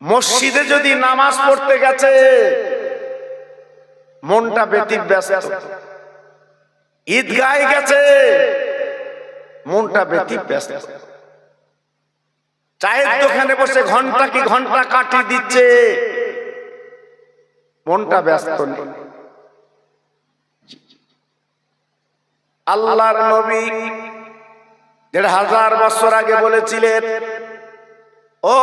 মসজিদে যদি নামাজ পড়তে গেছে মনটা ব্যতিব্যস্ত, ঈদগাহে গেছে মনটা ব্যতিব্যস্ত, চায়ের দোকানে বসে ঘন্টা কি ঘন্টা কাটিয়ে দিচ্ছে, মনটা ব্যস্ত নেই। আল্লাহর নবী ১৫০০ বছর আগে বলেছিলেন, ও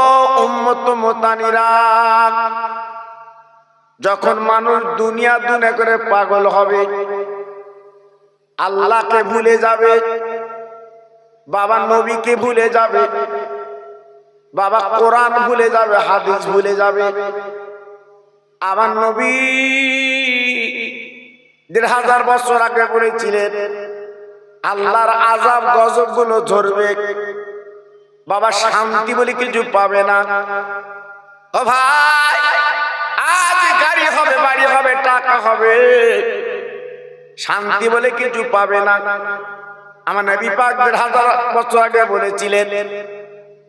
উম্মত মুতানিরা, যখন মানুষ দুনিয়া দুনিয়া করে পাগল হবে, আল্লাহকে ভুলে যাবে, বাবা নবীকে ভুলে যাবে, বাবা কোরআন ভুলে যাবে, হাদিস ভুলে যাবে, আমার নবী ১৫০০ বছর আগে বলেছিলেন আল্লাহর আযাব গজব গুলো ঝরবে, বাবা শান্তি বলে কিছু পাবে না। ও ভাই, আজ গাড়ি হবে, বাড়ি হবে, টাকা হবে, শান্তি বলে কিছু পাবে না। আমার নবী পাক ১৫০০ বছর আগে বলেছিলেন,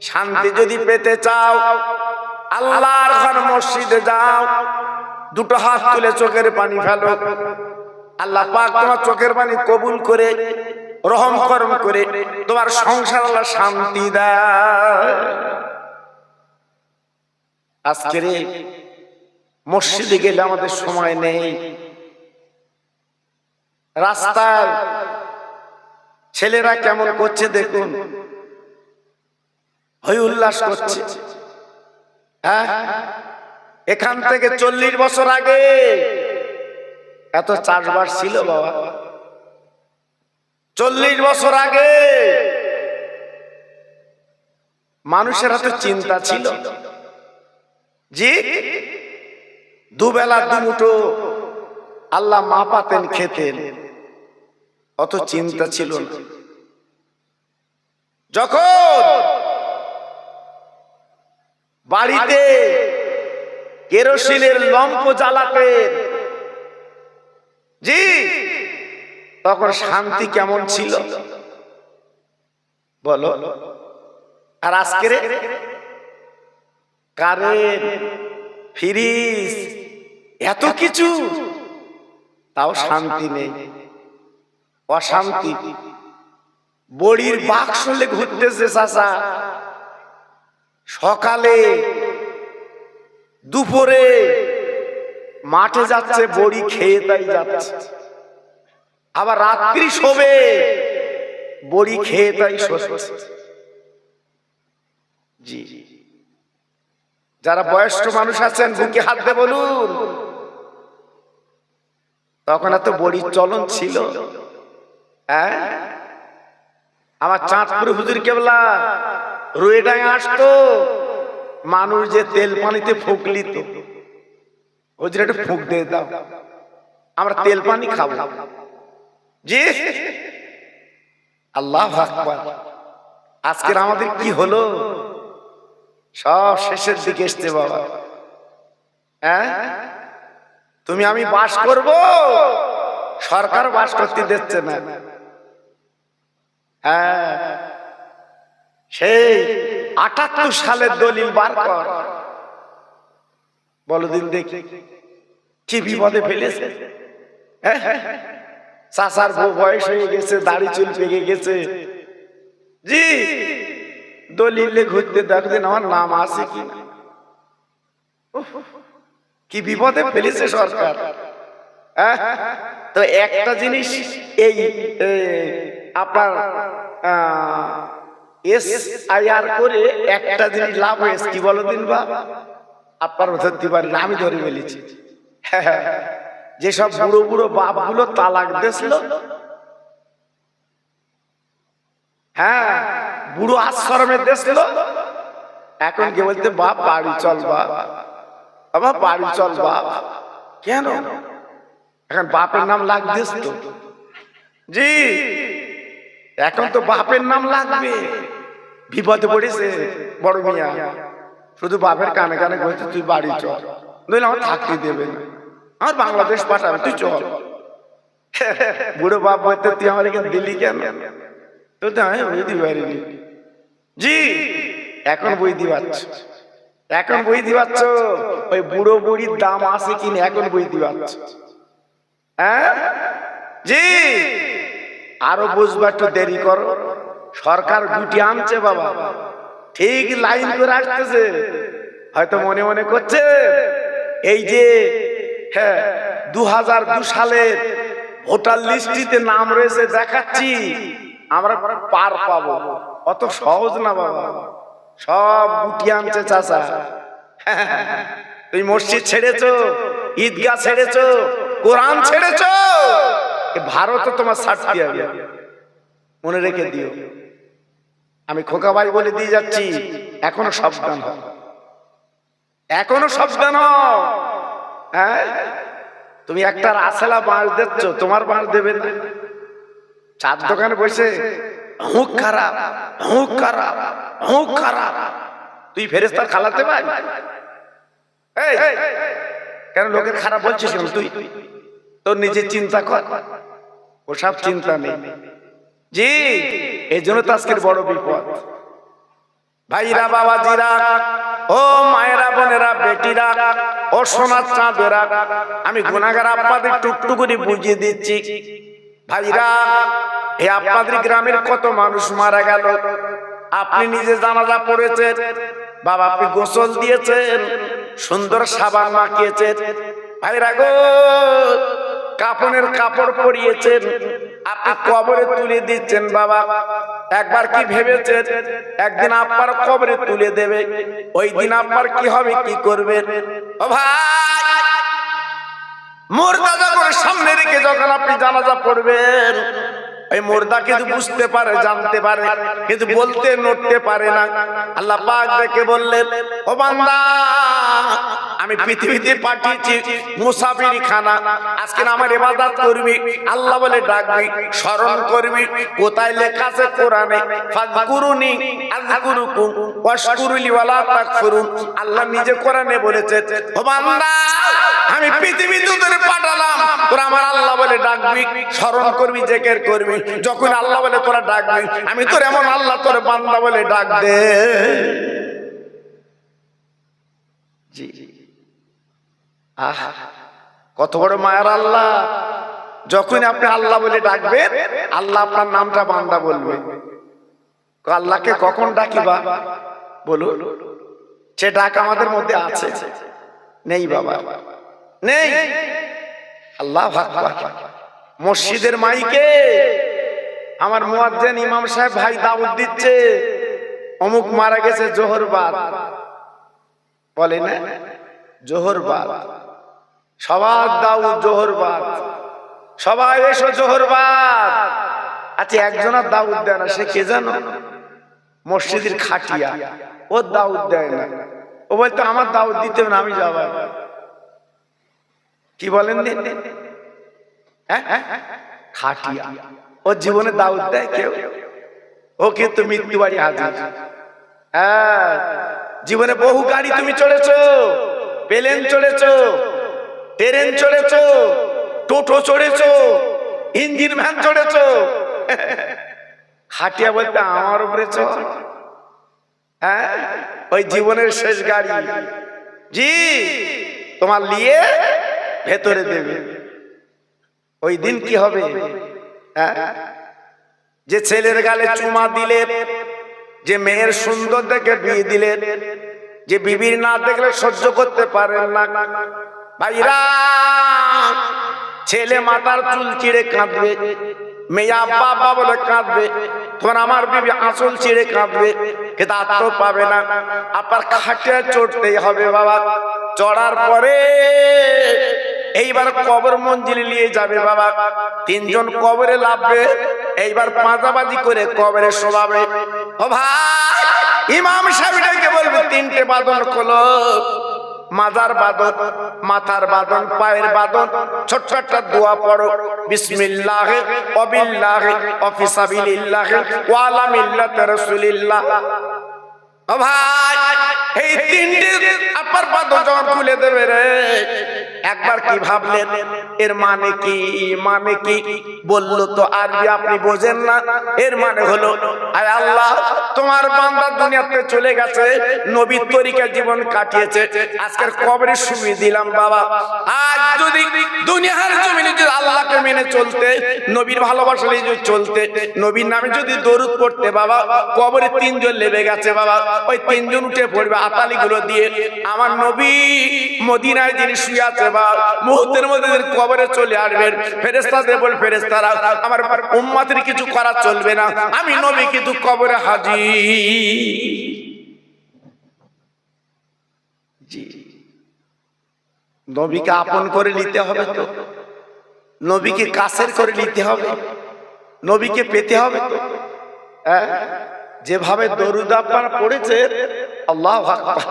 শান্তি যদি পেতে চাও আল্লাহর ঘর মসজিদে যাও, দুটো হাত তুলে চোখের পানি ফেলো, আল্লাহ পাক তোমার চোখের পানি কবুল করে রহম করম করে তোমার সংসার আল্লাহ শান্তি দেয়। আজকে মসজিদে গেলে আমাদের সময় নেই, রাস্তায় ছেলেরা কেমন করছে দেখুন, হই উল্লাস করছে। হ্যাঁ, এখান থেকে ৪০ বছর আগে এত চাষবাস ছিল বাবা? ৪০ বছর আগে মানুষের হাতে চিন্তা ছিল, জি, দুবেলা দুমুঠো আল্লাহ মা পাতেন, খেতেন, অত চিন্তা ছিল না। যখন বাড়িতে কেরোসিনের লম্প জ্বালাতেন, জি, তখন শান্তি কেমন ছিল বলো? আর আজকে কারেন্ট, ফ্রিজ, এত কিছু, তাও শান্তি নেই, অশান্তি। বড়ির বাক্স ঘুরতেছে চাচা, সকালে দুপুরে মাঠে যাচ্ছে, বড়ি খেয়ে তাই যাচ্ছে, আবার রাত্রি শোবে, বড়ি খেয়ে তাই শোচ্ছে। জি, যারা বয়স্ক মানুষ আছেন বুকে হাত দিয়ে বলুন, তখন এত বড়ির চলন ছিল? হ্যাঁ, আমার চাঁদপুর হুজুর কেবলা রুয়েডাঙ্গে আসতো, মানুষ যে তেল পানিতে ফুঁকলি তো, হুজুর একটু ফুঁক দিয়ে দাও, আমরা তেল পানি খাবো। জি, আল্লাহু আকবার। আজকের আমাদের কি হলো? সব শেষের দিকে এসছে বাবা। হ্যাঁ, তুমি আমি বাস করব, সরকার বাস করতে দিচ্ছে না। হ্যাঁ, সেই ৭৮ সালের দলিল বার কর, বলো দিন দেখি কি বিপদে ফেলেছে। চাচার বউ বয়স হয়ে গেছে, দাড়ি চুল পেকে গেছে, জি, দলিলে ঘুরতে দেখবেন আমার নাম আছে কি না। কি বিপদে ফেলেছে সরকার। তো একটা জিনিস, এই আপনার SIR করে একটা জিনিস লাভ হয়েছে, কি বলো দিন বা, আপনার ধরতে পারি না, আমি ধরে ফেলেছি। যেসব বুড়ো বুড়ো বাপ গুলো তালাক দিয়েছিল, হ্যাঁ, বুড়ো আশ্রমে দিয়েছিল, এখন কে বলতে বাপ বাড়ি চল, বাবা বাড়ি চল বাপ। কেন? এখন বাপের নাম লাগতেছ তো, জি, এখন তো বাপের নাম লাগবে। বিপদে পড়েছে বড় মিয়া, শুধু বাপের কানে কানে বলছে তুই বাড়ি চল, নইলে আমার থাকতে দেবে না, আমার বাংলাদেশ পাঠাবে, তুই চল। বুড়ো বাপ বলতে তুই আমার এখানে দিল্লি কেন? তো আমি বুঝতে পারিনি। জি, এখন বুঝতে পারছি। এখন বুঝতে পারছো ওই বুড়ো বুড়ির দাম আছে কিনা? এখন বুঝতে পারছো? হ্যাঁ জি, আরো বুঝবা, একটু দেরি করো। সরকার গুটি আনছে বাবা, ঠিক লাইন করে আসতেছে। হয়তো মনে মনে করছে এই যে হ্যাঁ 2002 সালের ভোটার লিস্টিতে নাম রয়েছে দেখাচ্ছি, আমরা পার পাবো। অত সহজ না বাবা, সব গুটি আনছে চাচা। তুমি মসজিদ ছেড়েছো, ঈদগাহ ছেড়েছো, কোরআন ছেড়েছো, ভারত তোমার ছাড়তে হবে, মনে রেখে দিও। আমি খোকা ভাই বলে দিয়ে যাচ্ছি, এখনো সাবধান হও, এখনো সাবধান হও। হ্যাঁ, তুমি একটা রাসেলা বাঁশ দিচ্ছ, তোমার বাঁশ দেবে না। চার দোকানে বসে হুক খারাপ, হুক খারাপ, হুক খারাপ, তুই ফেরেশতার খালাতে পার? এই কেন লোকের খারাপ বলছিস? তুই তোর নিজের চিন্তা কর, ওসব চিন্তা নেই। জি, এই জন্য তো আজকের বড় বিপদ। ভাইরা, বাবাজিরা, ও মায়েরা, বোনেরা, বেটিরা, ও সোনার চাঁদেরা, আমি গুনাহগার আপনাদের টুকটুক করে বুঝিয়ে দিচ্ছি। ভাইরা, এই আপনাদের গ্রামের কত মানুষ মারা গেল, আপনি নিজে জানাজা পড়েছেন, বাবা আপনি গোসল দিয়েছেন, সুন্দর সাবান মাখিয়েছেন, ভাইরা গো কাফনের কাপড় পরিয়েছেন, আপনি কবরে তুলে দিচ্ছেন। বাবা একবার কি ভেবেছেন একদিন আপনার কবরে তুলে দেবে? ওই দিন আপনার কি হবে, কি করবেন? ও ভাই, মুর্দা যখন সামনে রেখে যখন আপনি জানাজা পড়বেন, এই মুর্দা কিন্তু বুঝতে পারে, জানতে পারে, কিন্তু বলতে নড়তে পারে না। আল্লাহ পাক দেখে বললেন, ও বান্দা আমি পৃথিবীতে পাঠিয়েছি মুসাফিরি খানা, আজকে আমার ইবাদত করবি, আল্লাহ বলে ডাকবি, স্মরণ করবি। কোথায় লেখা আছে কোরআনে? ফাযকুরুনি আযকুরুকুম ওয়াশকুরুলি ওয়ালা তাকফুরুন। আল্লাহ নিজে কোরআনে বলেছে, ও বান্দা আমি পৃথিবী তোদের পাঠালাম, তোরা আমার আল্লাহ বলে ডাকবি, স্মরণ করবি, জিকির করবি। যখন আল্লাহ বলে তোরা ডাকবি, আমি তোর এমন আল্লাহ তোর বান্দা বলে ডাক দে। জি, আহা কত বড় মায়ার আল্লাহ! যখন আপনি আল্লাহ বলে ডাকবেন, আল্লাহ আপনার নামটা বান্দা বলবে। আল্লাহকে কখন ডাকিবা বলো? সে ডাক আমাদের মধ্যে আছে? নেই বাবা, নেই। আল্লাহু আকবার। মসজিদের মাইকে আমার মুয়াজ্জিন ইমাম সাহেব ভাই দাওয়াত দিচ্ছে, অমুক মারা গেছে, জোহর বাদ বলে না, জোহর বাদ, সবার দাওয়াত জোহর বাদ, সবাই এসো জোহর বাদ। আচ্ছা একজনের দাওয়াত দেয় না, সে কে জানো? মসজিদের খাটিয়া, ও দাওয়াত দেয় না। ও বলতো আমার দাওয়াত দিতে না, আমি যাব। কি বলেন? খাটিয়া, ও জীবনে দাওয়াত দেয় কেউ? ও কিন্তু মৃত্যু বাড়ি হাজির। হ্যাঁ, জীবনে বহু গাড়ি তুমি চড়েছো, প্লেন চড়েছো, ট্রেন চড়েছো, টোটো চড়েছো, ইঞ্জিন ভ্যান চড়েছো। খাটিয়া বলতে আমার উপরে চড়। হ্যাঁ, ওই জীবনের শেষ গাড়ি। জি, তোমার নিয়ে ভেতরে দেবে। ওই দিন কি হবে? যে ছেলের গালে চুমা দিলে, যে মেয়ের সুন্দর দেখে বিয়ে দিলে, যে বিবির না দেখলে সহ্য করতে পারেন না, ভাইরা ছেলে মাথার চুল চিড়ে কাঁদবে, মেয়ে আব্বা আব্বা বলে কাঁদবে, তখন আমার বিবি আঁচল চিড়ে কাঁদবে, কিন্তু আত্ম পাবে না। আপনার খাটিয়া চড়তেই হবে বাবা। চড়ার পরে এইবার কবর মঞ্জিলে নিয়ে যাবে বাবা। তিনজন কবরে লাভবে, এইবার পাঁচাবাজি করে কবরে শোভাবে। ও ভাই, ইমাম সাহেবকে বলবে তিনটে বাদন খোলো। মাজার বাদন, মাথার বাদন, পায়ের বাদন, ছোট্ট একটা দোয়া পড়ো, বিসমিল্লাহ ওয়া বিল্লাহ ওয়া ফি সাবিলিল্লাহ ওয়া আলা মিল্লাতি রাসূলিল্লাহ। ও ভাই, এই তিনটে আপনার বাদন যখন খুলে দেবে রে, একবার কি ভাবলেন এর মানে কি? মানে কি বললো তো আরবি আপনি বোঝেন না। এর মানে হলো, আয় আল্লাহ, তোমার বান্দা দুনিয়াতে চলে গেছে, নবীর তরিকায় জীবন কাটিয়েছে, আজকের কবরে শুয়ে দিলাম বাবা। আজ যদি দুনিয়ার জমিনে যদি আল্লাহকে মেনে চলতে, নবীর ভালোবাসা নিয়ে চলতে, নবীর নামে যদি দরুদ পড়তে বাবা, কবরে তিনজন লেবে গেছে বাবা, ওই তিনজন উঠে পড়বে আতালি গুলো দিয়ে, আমার নবী মদিনায় যিনি শুয়ে আছে বাবা, মুহূর্তের মধ্যে কবরে চলে আসবেন। ফেরেশতাদের বল, ফেরেশতারা আমার উম্মতের কিছু করা চলবে না, আমি নবী কিন্তু কবরে হাজির। জি, নবীকে আপন করে নিতে হবে তো, নবীকে কাছের করে নিতে হবে, নবীকে পেতে হবে তো। যেভাবে দরুদ আপনারা পড়েছে, আল্লাহু আকবার,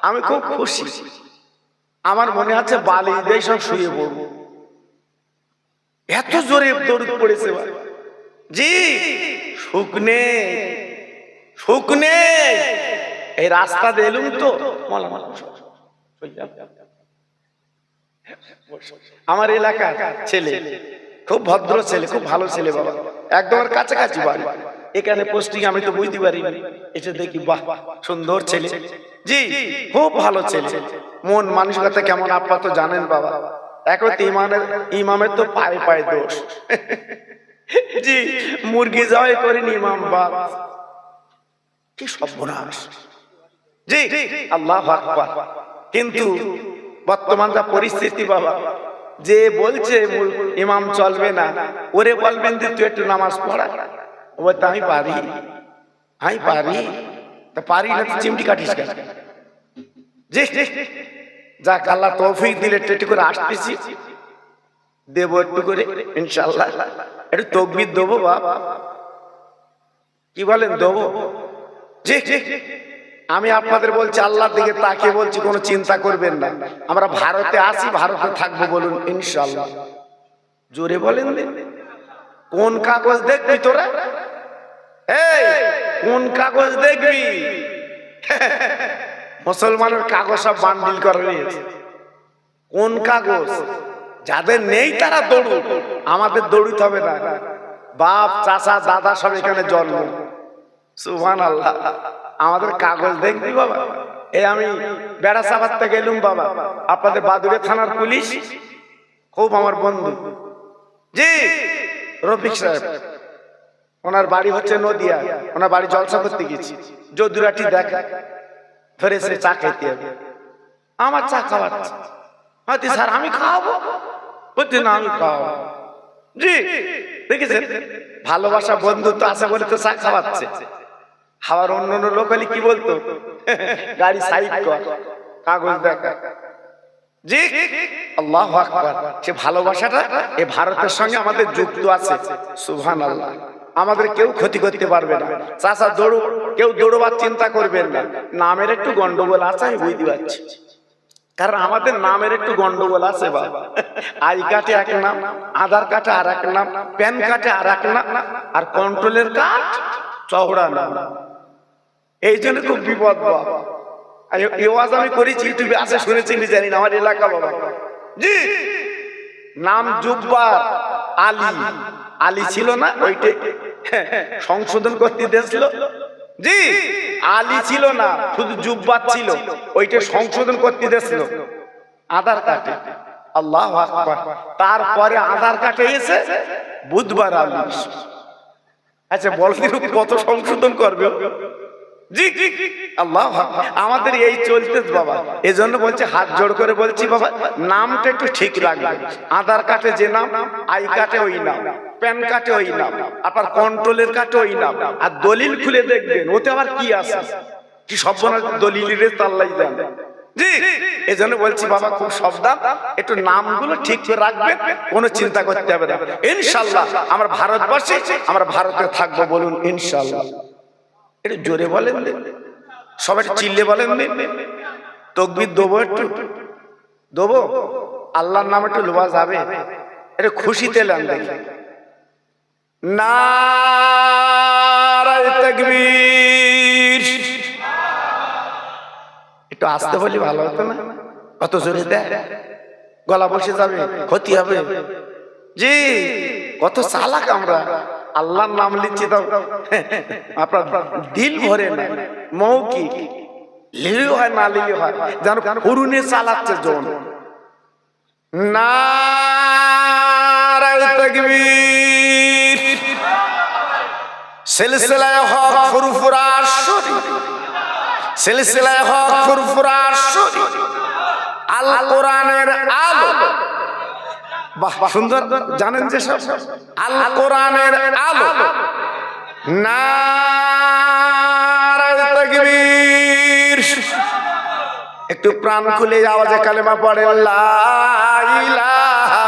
আমি খুব খুশি। আমার মনে আছে বালি দিয়ে সব শুয়ে পড়বো, এত জোরে দরুদ পড়েছে। জি, শুকনে শুকনে এই রাস্তা দিয়ে এলুম তো, আমার এলাকার ছেলে, খুব ভদ্র ছেলে, খুব ভালো ছেলে বাবা, একদম কাছাকাছি বাড়ি, এখানে পোস্টিং আমি তো বুঝতে পারি, এটা দেখি বাহ সুন্দর ছেলে। জি, খুব ভালো ছেলে, মন মানসিকতা কেমন আপনারা তো জানেন বাবা। এখন ইমামের তো পায়ে পায়ে দোষ। জি, মুরগি জবাই করেনি ইমাম বাপ, কি সর্বনাশ। জি, আল্লাহু আকবার। কিন্তু বর্তমান যা পরিস্থিতি বাবা, যে বলছে ইমাম চলবে না, ওরে বলবেন যে তুই একটু নামাজ পড়া, ও তো আমি পারি, আমি পারি, তা পারি না চিমটি কাটিস কেন? জি, যাক আল্লাহ তৌফিক দিলে একটু করে আসতেছি, দেবো একটু করে ইনশাআল্লাহ, একটু তাকবীর দেবো বাবা, কি বলেন দেবো? জি, আমি আপনাদের বলছি, আল্লাহর দিকে তাকিয়ে বলছি, কোনো চিন্তা করবেন না, আমরা ভারতে আছি, ভারতে থাকবো, বলুন ইনশাআল্লাহ। জোরে বলেন, কোন কাগজ দেখবি তোরা? এই কোন কাগজ দেখবি? মুসলমানের কাগজ সব বান্ডিল করে নিয়েছে। কোন কাগজ? যাদের নেই তারা দৌড়ুক, আমাদের দৌড়িতে হবে না। বাপ চাচা দাদা সব এখানে জন্ম, সুবহানাল্লাহ। আমাদের কাগজ দেখবি বাবা? এই আমি বেড়া চাপাতে গেলুম বাবা, আপনাদের বাদুড়ে থানার পুলিশ খুব আমার বন্ধু, জি রফিক সাহেব, ওনার বাড়ি হচ্ছে নদিয়া, ওনার বাড়ি জলসা করতে গেছি, যদুরাটি দেখা ফেরেছে চা খাইতে হবে, আমার চা খাওয়াচ্ছে, হয়তো স্যার আমি খাওয়াবো, বলতে না আমি খাওয়াবো। জি, দেখেছেন, ভালোবাসা বন্ধুত্ব আছে বলে তো চা খাওয়াচ্ছে। খাওয়ার অন্য অন্য লোক হলে কি বলতো, গাড়ি সাইড কর, কাগজ দেখা। জি, আল্লাহু আকবার। সে ভালোবাসাটা এই ভারতের সঙ্গে আমাদের যুক্ত আছে, সুবহানাল্লাহ। আমাদের কেউ ক্ষতি করতে পারবে না। চাচা দৌড়, কেউ দৌড়বার চিন্তা করবেন না। নামের একটু গন্ডগোল আছে, আমি বুঝতে পারছি, কারণ আমাদের নামের একটু গন্ডগোল আছে বাবা। আই কার্ডে এক নাম, আধার কার্ডে আর এক নাম, প্যান কার্ডে আর এক নাম, আর কন্ট্রোলের কার্ড চওড়া নাম। এই জন্য খুব বিপদ বাবা। আমি করেছি, ইউটিউবে আছে, শুনেছি জানি না, আমার এলাকা বাবা। জি, নাম জুব্বার আলী, আলী ছিল না, ওইটা সংশোধন করতে দিয়েছিল। জি, আলী ছিল না, শুধু জুব্বার ছিল, ওইটা সংশোধন করতে দিয়েছিল আধার কার্ডে। আল্লাহু আকবার। তারপরে আধার কার্ডে এসে বুধবার আলী। আচ্ছা বলদিন কত সংশোধন করবে? জি, আল্লাহ, আমাদের এই চলতে বাবা। এই জন্য বলছি, হাত জোড় করে বলছি বাবা, নামটা একটু ঠিক রাখবে। আধার কার্ডে যে নাম, আই কার্ডে ওই নাম, প্যান কার্ডে ওই নাম, আবার কন্ট্রোলের কার্ডে ওই নাম। আর দলিল খুলে দেখবেন ওতে আবার কি আছে, কি সর্বনাশ দলিলের তাল্লাই দেন। জি, এই জন্য বলছি বাবা, খুব সাবধান, একটু নামগুলো ঠিক করে রাখবেন, কোনো চিন্তা করতে হবে না। ইনশাআল্লাহ আমরা ভারতবাসী, আমরা ভারতে থাকবো, বলুন ইনশাআল্লাহ। একটু জোরে বলেন, সবাই চিল্লে বলেন, তাকবীর দেবো, একটু দেবো, আল্লাহর নাম একটু লোয়া যাবে, একটু খুশিতে নেন দেখি। নারায়ে তাকবীর। একটু আসতে বলি ভালো হতো না, কত জোরে দেয়। গলা বসে যাবে, ক্ষতি হবে। জি, কত চালাক আমরা, আল্লাহর নাম লিখছি তো আপনার দিল ভরে না, মৌখিক লিলেও হয় না লিলেও হয়, যেন পুরুনে চালাচ্ছে জন। নারায়ে তাকবীর, সিলসিলায়ে হক ফুরফুরা শরীফ, সিলসিলায়ে হক ফুরফুরা শরীফ, আল কোরআনের আলো। বাহ, সুন্দর জানেন যে সব, আল কোরআনের আলো। নারায়ে তাকবীর, একটু প্রাণ খুলে আওয়াজে কালেমা পড়ে লা ইলাহা,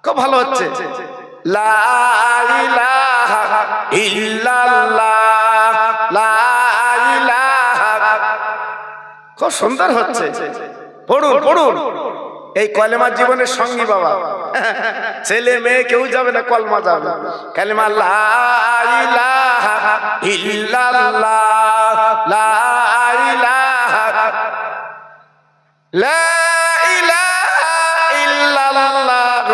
খুব ভালো হচ্ছে, লা ইলাহা ইল্লাল্লাহ, লা ইলাহা, খুব সুন্দর হচ্ছে। পড়ুন পড়ুন, এই কলেমা জীবনের সঙ্গী বাবা, ছেলে মেয়ে কেউ যাবে না, কলমা যাবে। কালেমা লা ইলাহা ইল্লাল্লাহ, লা ইলাহা, লা ইলাহা ইল্লাল্লাহ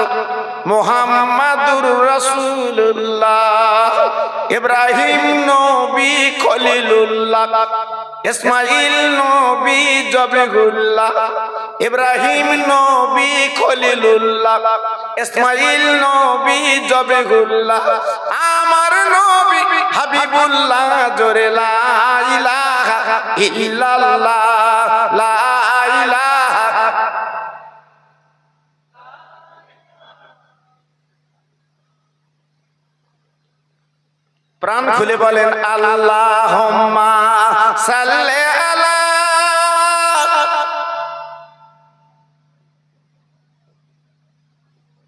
মুহাম্মাদুর রাসূলুল্লাহ। ইব্রাহিম নবী খলিলুল্লাহ, ইসমাইল নবী জবিহুল্লাহ, ইব্রাহিম নবী খলিলুল্লাহ, ইসমাইল নবী জবিহুল্লাহ, আমার নবী হাবিবুল্লাহ। জোরে লা ইলাহা ইল্লাল্লাহ, লা ইলাহা। প্রাণ খুলে বলেন আল্লাহুম্মা সাল্লি আলা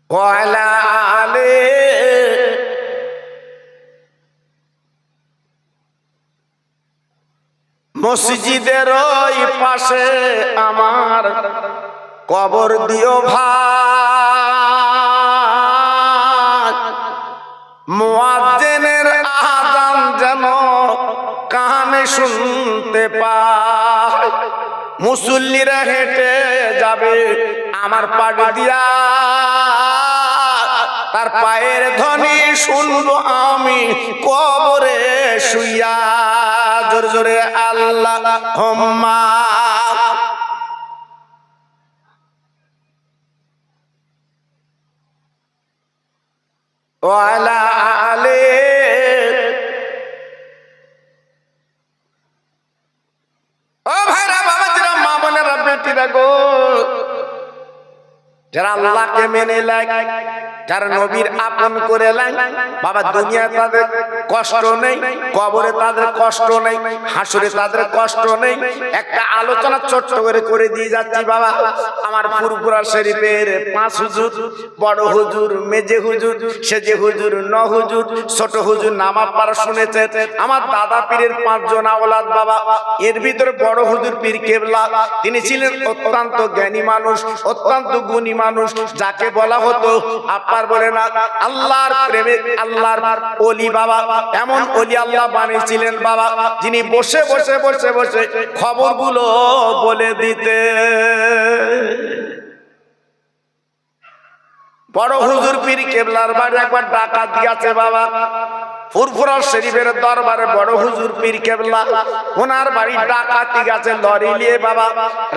ওয়া আলা আলি। মসজিদের ওই পাশে আমার কবর দিও ভাই, মুয়াজ্জিনের আযান যেন কানে শুনতে পাই। মুসল্লিরা হেঁটে যাবে আমার পাশ দিয়া, তার পায়ের ধ্বনি শুনবো আমি কবরে শুইয়া। জোরে জোরে আল্লাহুম্মা। ওয়া আলা আলি। ও ভাইরা, বাবাজিরা, মা বোনেরা, বেটিরা গো, যারা আল্লাহকে মেনে নেয়, যারা নবীর আপন করে নেয়, বাবা দুনিয়ায় তাদের কষ্ট নেই, কবরে তাদের কষ্ট নেই, হাসরে তাদের কষ্ট নেই। একটা আলোচনা ছোট্ট করে দিয়ে যাচ্ছি বাবা। আমার ফুরফুরা শরীফের 5 হুজুর, বড় হুজুর, মেজে হুজুর, সেজে হুজুর, ন হুজুর, ছোট হুজুর নামাজ পড়া শুনেছে। আমার দাদা পীরের 5 জন আওলাদ বাবা। এর ভিতরে বড় হুজুর পীর কেবলা, তিনি ছিলেন অত্যন্ত জ্ঞানী মানুষ, অত্যন্ত গুণী মানুষ, যাকে বলা হতো আপনার বলে না আল্লাহর প্রেমিক, আল্লাহর ওলি বাবা। এমন ওলি আল্লাহ বানিয়েছিলেন বাবা, যিনি বসে বসে বসে বসে খবরগুলো বলে দিতে। বড় হুজুর পীর কেবলার বাড়ি একবার ডাকাত গিয়েছে বাবা। ফুরফুরা শরীফের দরবারে বড় হুজুর পীর কেবলা, ওনার বাড়ি ডাকাতি গেছে লরি নিয়ে বাবা।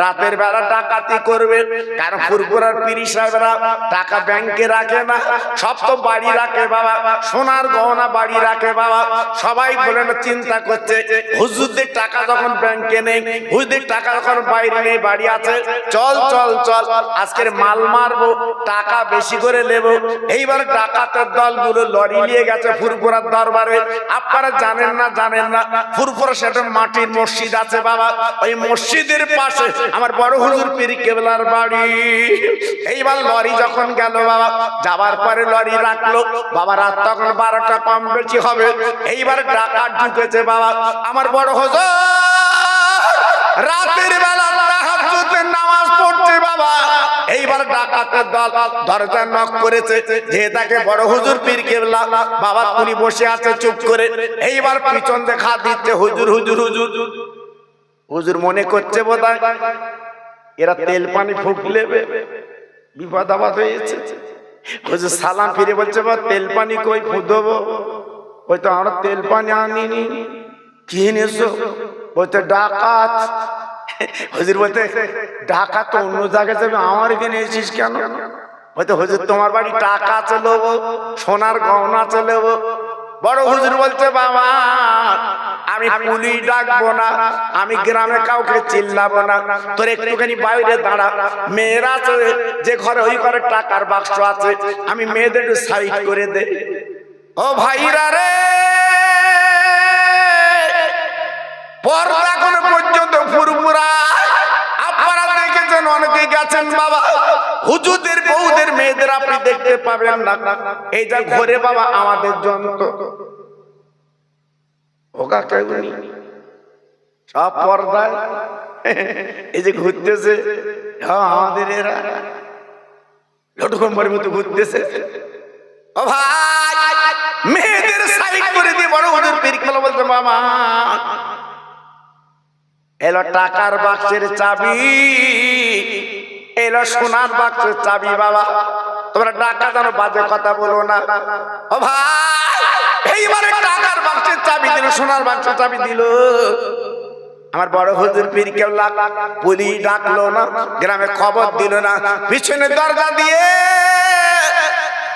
রাতের বেলা ডাকাতি করবে, কারণ ফুরফুরার পীর সাহেবরা টাকা ব্যাংকে রাখে না, সব তো বাড়ি রাখে বাবা, সোনার গহনা বাড়ি রাখে বাবা। সবাই বলে না, চিন্তা করছে হুজুরদের টাকা যখন ব্যাংকে নেই, হুজুরদের টাকা যখন বাইরে নেই, বাড়ি আছে, চল চল চল আজকের মাল মারবো, টাকা বেশি করে নেব। এইবার ডাকাতের দলগুলো লরি নিয়ে গেছে ফুরফুরার দরবারে। আপনারা জানেন না ফুরফুরা সেটা মাটির মসজিদ আছে বাবা, ওই মসজিদের পাশে আমার বড় হুজুর পীর কেবলার বাড়ি। এইবার লরি যখন গেল বাবা, যাবার পরে লরি রাখলো বাবা, রাত তখন 12টা কম বেশি হবে। এইবার ডাকাত ঢুকেছে বাবা। আমার বড় হুজুর রাতের বেলা তাহাজ্জুদের নামাজ পড়ছে বাবা। এইবার ডাকাতের দল দরজা নক করেছে, যে তাকে বড় হুজুর পীর কেবলা বাবা, উনি বসে আছে চুপ করে। এইবার পিছন দেখা দিচ্ছে হুজুর হুজুর হুজুর হুজুর, মনে করছে বোধহয় এরা তেল পানি ফুকলে বিপদ আপদ হয়েছে। হুজুর সালাম ফিরে বলছে বা তেল পানি কই ফুদবো? ওই তো আমরা তেল পানি আনিনি। কি এনেছো? বলতে ডাকাত। হুজুর বলতে ডাকাত তো অন্য জায়গায় যাবে, আমার এখানে এসেছিস কেন? হয়তো হুজুর তোমার বাড়ি টাকা চলো, সোনার গহনা চলো। বড় হুজুর বলছে বাবা আমি পুলিশ ডাকবো না, আমি গ্রামে কাউকে চিল্লাবো না, তোর একটুখানি বাইরে দাঁড়া, মেয়েরা আছে যে ঘরে ওই ঘরে টাকার বাক্স আছে, আমি মেয়েদের একটু সাইড করে দে। ও ভাইরা রে, পর্দা কোনো পর্যন্ত ফুরফুরা। আপনারা দেখেছেন অনেকে গেছেন বাবা, হুজুরদের বউদের মেয়েদের আপনি দেখতে পাবেন না। এই যা ঘরে বাবা আমাদের যন্ত্র ওকা কেউ নেই, সব পর্দায় এই যে ঘুরতেছে আমাদের এরা লটকম্বরের মতো ঘুরতেছে। ও ভাই মেয়েদের সাইড করে দিয়ে বড় হুজুর পীর কেবলা বলতে মামা এলো টাকার বাক্সের চাবি, এলো সোনার বাক্সের চাবি। বাবা তোমরা টাকা জানো, বাজে কথা বলো না। ও ভাই এইবারে টাকার বাক্সের চাবি দিল, সোনার বাক্সের চাবি দিল। আমার বড় হুজুর পীর কেবলা পুলিশ ডাকলো না, গ্রামে খবর দিল না, পিছনে দরজা দিয়ে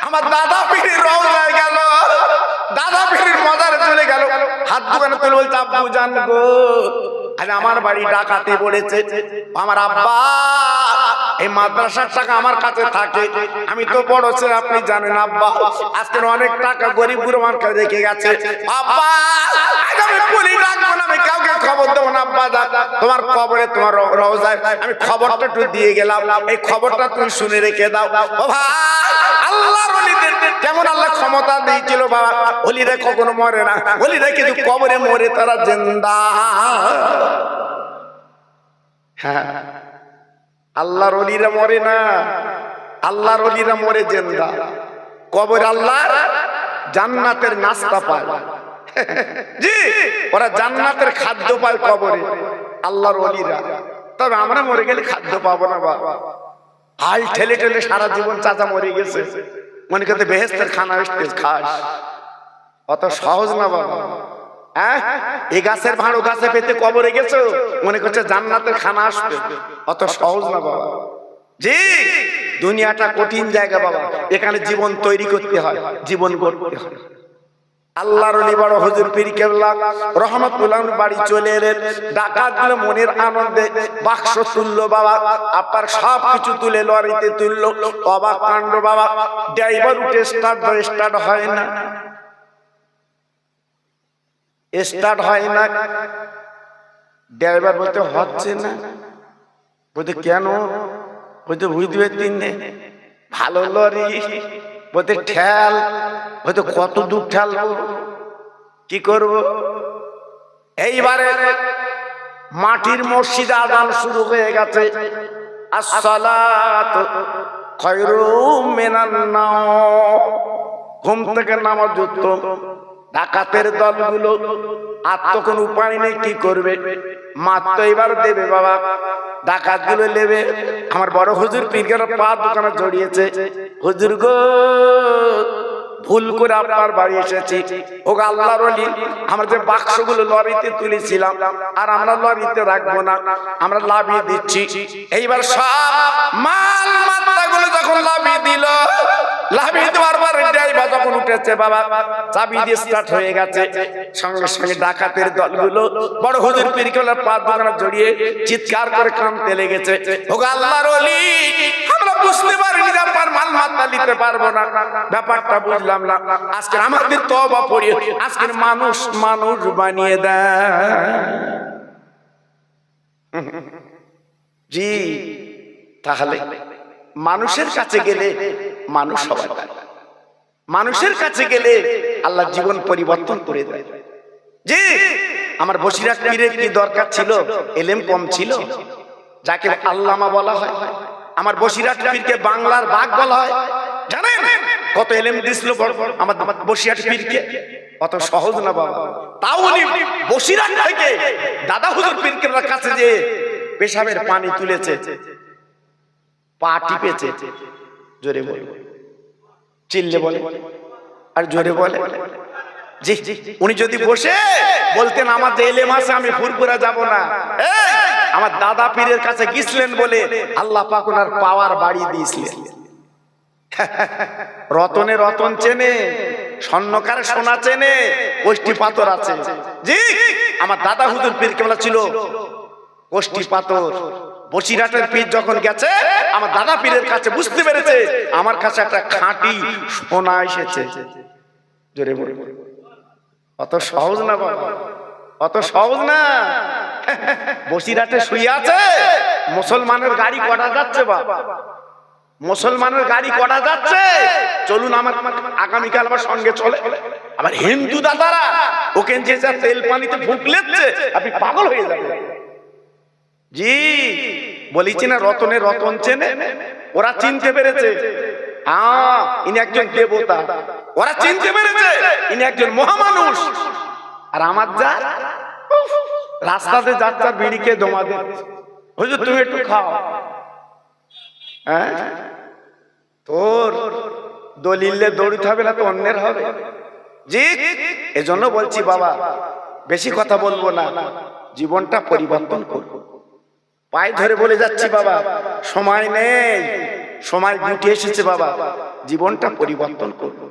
আমার দাদা পীরের রওজায় গেল, দাদা পীরের মাজারে চলে গেল, হাত দুখানে তুলে বলছে আব্বু জান গো আজ আমার বাড়ি ডাকাতি পড়েছে। আমার আব্বা এই মাদ্রাসার টাকা আমার কাছে থাকে, আমি তো বড় ছেলে আপনি জানেন আব্বা, আজকে অনেক টাকা গরিব গুরুমান কাছে রেখে গেছে। আব্বা আজ আমি পুলিশ ডাকবো না, আমি কাউকে খবর দেবো না। আব্বা তোমার কবরে তোমার রওজায় আমি খবরটা একটু দিয়ে গেলাম, এই খবরটা তুমি শুনে রেখে দাও। ও ভাই আল্লাহর ওলিদের কেমন আল্লাহ ক্ষমতা দিয়েছিল বাবা, ওলিরা কখনো মরে না, ওলিরা কিন্তু কবরে মরে তারা জিন্দা। হ্যাঁ আল্লাহর ওলিরা মরে না, আল্লাহর ওলিরা মরে জিন্দা। কবর আল্লাহর জান্নাতের নাস্তা পায়, জি ওরা জান্নাতের খাদ্য পায় কবরে আল্লাহর ওলিরা। তবে আমরা মরে গেলে খাদ্য পাবো না বাবা, হাল ঠেলে ঠেলে সারা জীবন চাচা মরে গেছে, মনে করতে বেহেস্তের খানা খাস, অত সহজ না বাবা। হ্যাঁ এই গাছের ভাঁড় গাছে পেতে কবরে গেছো, মনে করছে জান্নাতের খানা আসবে, অত সহজ না বাবা। জি দুনিয়াটা কঠিন জায়গা বাবা, এখানে জীবন তৈরি করতে হয়, জীবন গড়তে হয়। আল্লাহর ওলি বড় হুজুর পীর কেবলা রহমাতুল্লাহ বাড়ি চলে এলেন, ডাকাতগুলো মনের আনন্দে বাক্স তুললো বাবা, আপনার সব কিছু তুলে লরিতে তুললো। অবাক কাণ্ড বাবা, ড্রাইভার উঠে স্টার্ট হয় না, স্টার্ট হয় না। ড্রাইভার বলতে হচ্ছে না, বলতে কেন? বলতে বুঝতে তিনে ভালো লরি, বলতে ঠেল, বলতে কত দূর ঠেলবো, কি করব? এইবারে মাটির মসজিদে আযান শুরু হয়ে গেছে, আসসালাতু খায়রুম মিনান নাওম, ঘুম থেকে নামাজ উত্তম। ডাকাতের দলগুলো আর তো কোনো উপায় নেই, কি করবে? মাত তো এবার দেবে বাবা, ডাকাতগুলো নেবে। আমার বড় হুজুর পীর কেবলা পা দোকানে জড়িয়েছে, হুজুর গো ভুল করে আপনার বাড়ি এসেছি, ও আল্লাহর ওলি আমরা যে বাক্সগুলো লরিতে তুলেছিলাম আর আমরা লরিতে রাখবো না, আমরা লাভিয়ে দিচ্ছি। এইবার সব মাল মাত্রাগুলো যখন লাভিয়ে দিল, লাভিয়ে দেওয়ার পর ড্রাইভার যখন উঠেছে বাবা, চাবি দিয়ে স্টার্ট হয়ে গেছে, সঙ্গে সঙ্গে ডাকাতের দলগুলো বড় হুজুর পীর কেবলার পা দোকানে জড়িয়ে চিৎকার করে কাঁদতে লেগেছে, ও আল্লাহর ওলি আমরা বুঝতে পারিনি আপনার মাল মাত্রা নিতে পারবো না, ব্যাপারটা বুঝলাম না, আজকে আমাদের তওবা পড়ি, আজকের মানুষ মানুষ বানিয়ে দেয়। জি তাহলে মানুষের কাছে গেলে মানুষ সবাই, মানুষের কাছে গেলে আল্লাহ জীবন পরিবর্তন করে দেয়। জি আমার বসিরহাট পীরের কি দরকার ছিল? এলেম কম ছিল, যাকে আল্লামা বলা হয়। আমার বসিরহাট পীরকে বাংলার বাঘ বলা হয়। জানেন কত এলেম দিছিল আমার বসিরহাট পীরকে? অত সহজ না বাবা। তাও উনি বসিরহাট থেকে দাদা হুজুর পীর কেবলার কাছে যে পেশাবের পানি তুলেছে, পা টিপেছে, জোরে বলে, চিল্লে বলে আর জোরে বলে। জি, উনি যদি বসে বলতেন আমার যে এলেম আছে আমি ফুরফুরা যাব না, আমার দাদা পীরের কাছে গিয়েছিলেন বলে আল্লাহ পাক ওনার পাওয়ার বাড়িয়ে দিয়েছিলেন। রতনে রতন চেনে, স্বর্ণকার সোনা চেনে, কোষ্ঠী পাথর আছে। জি, আমার দাদা হুজুর পীর কেবলা ছিল কোষ্ঠী পাথর। বসিরহাটের পীর যখন গেছে আমার দাদা পীরের কাছে বুঝতে পেরেছে আমার কাছে একটা খাঁটি সোনা এসেছে। জোরে বলে, অত সহজ না বাবা, অত সহজ না। বসিরহাটে শুয়ে আছে, মুসলমানের গাড়ি কটা যাচ্ছে বাবা, মুসলমানের গাড়ি কটা যাচ্ছে, চলুন আমার আগামীকাল আমার সঙ্গে চলে। আবার হিন্দু দাদারা ওকে যে তেল পানিতে ফুকলেছে, আপনি পাগল হয়ে যাবেন। জি, বলেছি না রতনে রতন চেনে, ওরা চিনতে পেরেছে ইনি একজন দেবতা, ওরা চিনতে পেরেছে ইনি একজন মহামানুষ। আর আমার যা রাস্তাতে যাত্রা বিড়িকে দমা দে, হুজুর তুমি একটু খাও, হ্যাঁ তোর দলিলে দৌড়িতে হবে না তো অন্যের হবে। জি, এজন্য বলছি বাবা বেশি কথা বলবো না, জীবনটা পরিবর্তন করবো। পায়ে ধরে বলে যাচ্ছি বাবা, সময় নেই, সময় গুটি এসেছে বাবা, জীবনটা পরিবর্তন করবো।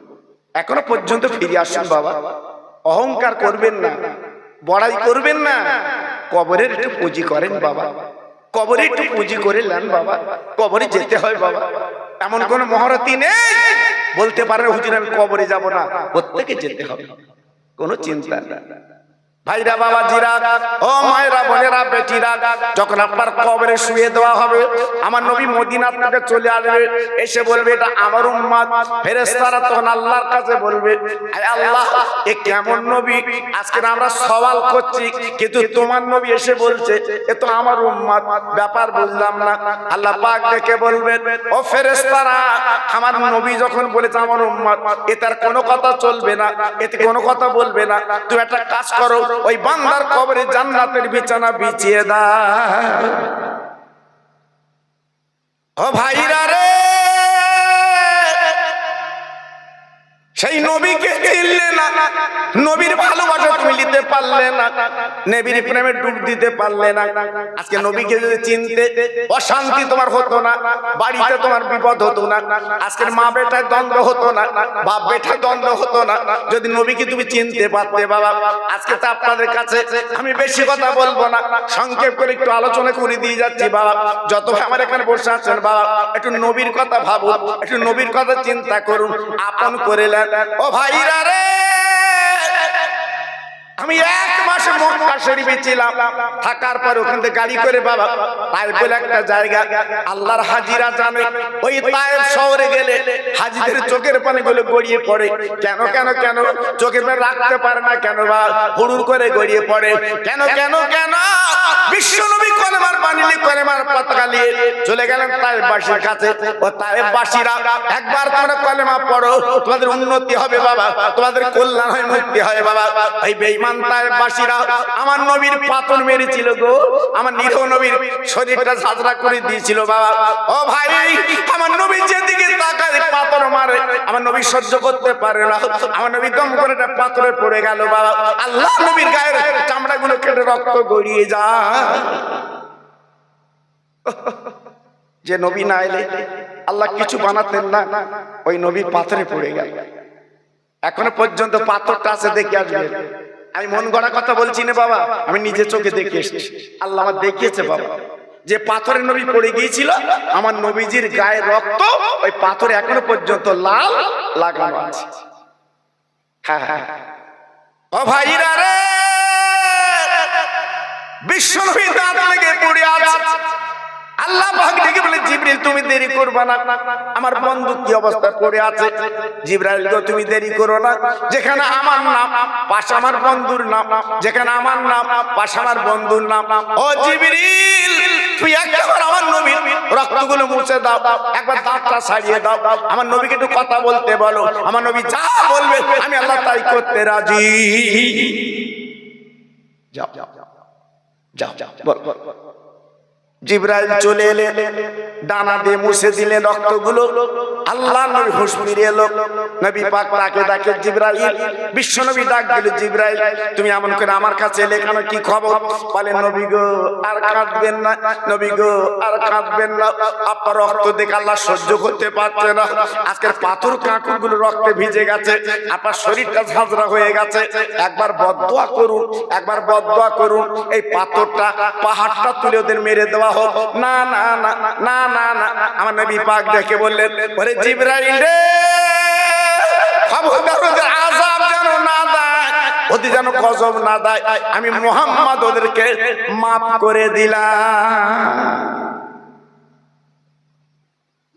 এখনো পর্যন্ত ফিরে আসুন বাবা, অহংকার করবেন না, বড়াই করবেন না, কবরের একটু পুঁজি করেন বাবা, কবরে একটু পুঁজি করে নেন বাবা, কবরে যেতে হয় বাবা। এমন কোন মহারথী নেই বলতে পারে হুজুর আমি কবরে যাব না, প্রত্যেকে যেতে হবে, কোনো চিন্তা না। ভাইরা বাবাজিরা, ও মায়েরা বোনেরা বেটিরা, যখন আপনার কবরে শুয়ে দেওয়া হবে আমার নবী মদিনা থেকে চলে আসবে, এসে বলবে এটা আমার উম্মত। ফেরেশতারা তখন আল্লাহর কাছে বলবে হে আল্লাহ এ কেমন নবী, আজকে আমরা সওয়াল করছি কিন্তু তোমার নবী এসে বলছে এ তো আমার উম্মত, ব্যাপার বুঝলাম না। আল্লাহ পাক ডেকে বলবেন ও ফেরেশতারা, আমার নবী যখন বলেছে আমার উম্মত, এ তার কোনো কথা চলবে না, এতে কোনো কথা বলবে না। তুমি একটা কাজ করো, ওই বান্দার কবরে জান্নাতের বিছানা বিছিয়ে দাও। ও ভাইরা রে, সেই নবীকে চিনলে না, নবীর ভালোবাসা তুমি নিতে পারলে না, নবীর প্রেমে ডুব দিতে পারলে না। আজকে নবীকে যদি চিনতে, অশান্তি তোমার হতো না, বাড়িতে তোমার বিপদ হতো না, আজকের মা বেটায় দ্বন্দ্ব হতো না, বাপ বেটায় দ্বন্দ্ব হতো না, যদি নবীকে তুমি চিনতে পারতে বাবা। আজকে তো আপনাদের কাছে আমি বেশি কথা বলবো না, সংক্ষেপ করে একটু আলোচনা করে দিয়ে যাচ্ছি বাবা। যত আমার এখানে বসে আছেন বাবা, একটু নবীর কথা ভাবুন, একটু নবীর কথা চিন্তা করুন, আপন করে নেন। ও ভাইরা রে, আমি 1 মাস মক্কা শরীফে ছিলাম, থাকার পর ওখান থেকে গাড়ি করে বাবা তায়েফ বলে একটা জায়গা, আল্লাহর হাজিরা জানে ওই তায়েফ শহরে গেলে হাজিদের চোখের পানি গুলো গড়িয়ে পড়ে। কেন কেন কেন চোখের পানি রাখতে পারে না কেন বা হুড়ুর করে গড়িয়ে পড়ে, কেন কেন কেন? বিশ্বনবী কলেমার পানি নিয়ে কলেমার পতাকা নিয়ে চলে গেলেন তায়েফবাসীর কাছে। ও তায়েফবাসীরা, একবার তোমরা কলেমা পড়ো, তোমাদের উন্নতি হবে বাবা, তোমাদের কল্যাণ হয়, মুক্তি হয় বাবা। এই বেঈমান তায়েফবাসীরা আমার নবীর পাথর মেরেছিল গো, আমার নিরহ নবীর শরীরটা ঝাঁঝরা করে দিয়েছিল বাবা। ও ভাই, আমার নবী যেদিকে তাকায় পাথর মারে, আমার নবী সহ্য করতে পারে না, আমার নবী দম করে একটা পাথরে পড়ে গেল বাবা। আল্লাহ নবীর গায়ের চামড়াগুলো কেটে রক্ত গড়িয়ে যায়। যে নবী না এলে আল্লাহ কিছু বানাতেন না, ওই নবী পাথরে পড়ে গেল। এখনো পর্যন্ত পাথরটা আছে, দেখে আসবে। আমি মন গড়া কথা বলছি না বাবা, আমি নিজে চোখে দেখে এসেছি, আল্লাহ আমার দেখিয়েছে বাবা। যে পাথরের নবী পড়ে গিয়েছিল, আমার নবীজির গায়ের রক্ত ওই পাথরে এখনো পর্যন্ত লাল লাগানো আছে। হ্যাঁ হ্যাঁ, ও ভাইরা রে, বিশ্ব নবী দাঁত লেগে পড়ে আছে। আল্লাহ পাক ডেকে বলে জিবরিল তুমি দেরি করবে না, আমার বন্ধু কি অবস্থায় পড়ে আছে। জিবরাইল গো তুমি দেরি করো না, যেখানে আমার নাম পাশে আমার বন্ধুর নাম, যেখানে আমার নাম পাশে আমার বন্ধুর নাম। ও জিবরিল তুই একবার আমার নবীর রক্তগুলো মুছে দাও, একবার দাঁতটা ছাড়িয়ে দাও, আমার নবীকে একটু কথা বলতে বলো, আমার নবী যা বলবে আমি আল্লাহ তাই করতে রাজি। যাও যাও যাও যাও, বল বল। জিবরাইল চলে এলেন, ডানা দিয়ে মুছে দিলেন রক্তগুলো। আল্লাহ নবী হুঁশ ফিরে এলো। নবী পাক তাকে ডাকে জিবরাইল। বিশ্ব নবী ডাক দিল, জিবরাইল তুমি এমন করে আমার কাছে এলে কেন, কি খবর? বলেন নবী গো আর কাঁদবেন না, নবী গো আর কাঁদবেন না, আপনার রক্ত দেখে আল্লাহ সহ্য করতে পারছে না। আজকের পাথর কাঁকুরগুলো রক্তে ভিজে গেছে, আপনার শরীরটা ঝাঁঝরা হয়ে গেছে। একবার বদদোয়া করুন, একবার বদদোয়া করুন, এই পাথরটা পাহাড়টা তুলে ওদের মেরে দেওয়া হোক। না না না না না না, আমার নবী পাক দেখে বললেন, ওরে জিবরাইল রে, খবরদার ওদের আযাব যেন না দেয়, ওদের যেন গজব না দেয়, আমি মুহাম্মদ ওদেরকে মাফ করে দিলাম।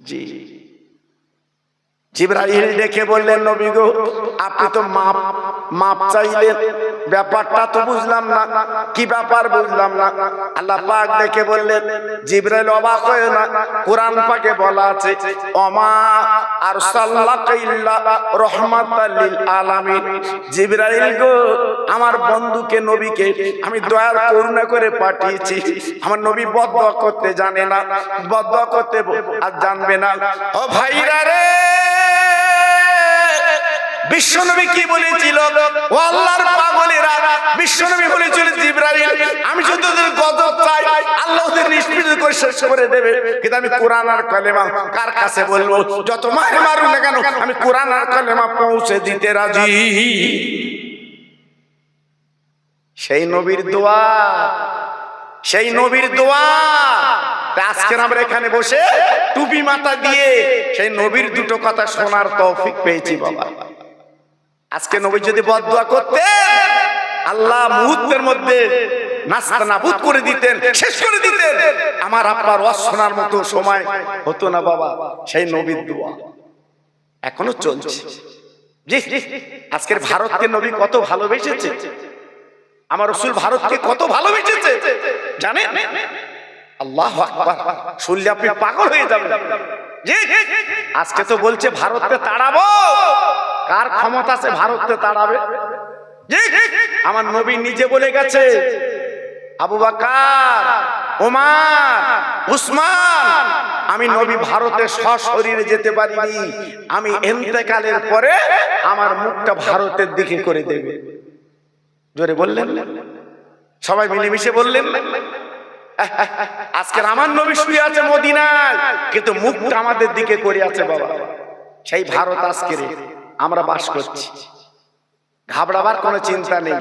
জি, জিবরাইল দেখে বললেন, নবী গো আপনি তো মাপ চাইলেন, ব্যাপারটা তো বুঝলাম না, কি ব্যাপার বুঝলাম না। আল্লাহ পাক দেখে বললেন, জিবরাইল অবাক হয়ে না, কোরআন পাকে বলা আছে, ওমা আরসালনাকা ইল্লা রাহমাতাল লিল আলামিন। জিবরাইল গো আমার বন্ধুকে নবীকে আমি দয়ার করুণা করে পাঠিয়েছি। আমার নবী বদদোয়া করতে জানে না, বদদোয়া করতে আর জানবে না। ও ভাইরা রে, বিশ্বনবী কি বলেছিল? ও আল্লাহর পাগলেরা, বিশ্বনবী বলেছিল জিবরাইল আমি শুধু তোদের গজব চাই, আল্লাহ ওদের নিষ্পৃহ করে শেষ করে দেবে, কিন্তু আমি কোরআন আর কালেমা কার কাছে বলবো? যত মারে মারুন না কেন আমি কোরআন আর কালেমা পৌঁছে দিতে রাজি। সেই নবীর দোয়া, সেই নবীর দোয়া। আজকে আমরা এখানে বসে টুপি মাথা দিয়ে সেই নবীর দুটো কথা শোনার তৌফিক পেয়েছি বাবা। আজকে নবী যদি বদদোয়া করতেন, আল্লাহ মুহূর্তের মধ্যে নাস্তানাবুদ করে দিতেন, শেষ করে দিতেন, আমার আপনার ওয়াজ শোনার মতো সময় হতো না বাবা। সেই নবীর দোয়া এখনো চলছে। জি, আজকের ভারতকে নবী কত ভালোবেসেছে, আমার রাসূল ভারতকে কত ভালোবেসেছে জানেন? আল্লাহু আকবার, শুনলে আপনি পাগল হয়ে যাবেন। জি, আজকে তো বলছে ভারতকে তাড়াবো। কার ক্ষমতা আছে ভারতকে তাড়াবে? জি, আমার নবী নিজে বলে গেছে, আবু বকর, ওমর, উসমান, আমি নবী ভারতে সশরীরে যেতে পারিনি, আমি ইন্তেকালের পরে আমার মুখটা ভারতের দিকে করে দেবে। জোরে বললেন, সবাই মিলেমিশে বললেন। আজকে আমার নবী শুয়ে আছে মদিনায়, কিন্তু মুখটা আমাদের দিকে করে আছে বাবা। সেই ভারত আজকে আমরা বাস করছি, ঘাবড়াবার কোনো চিন্তা নেই।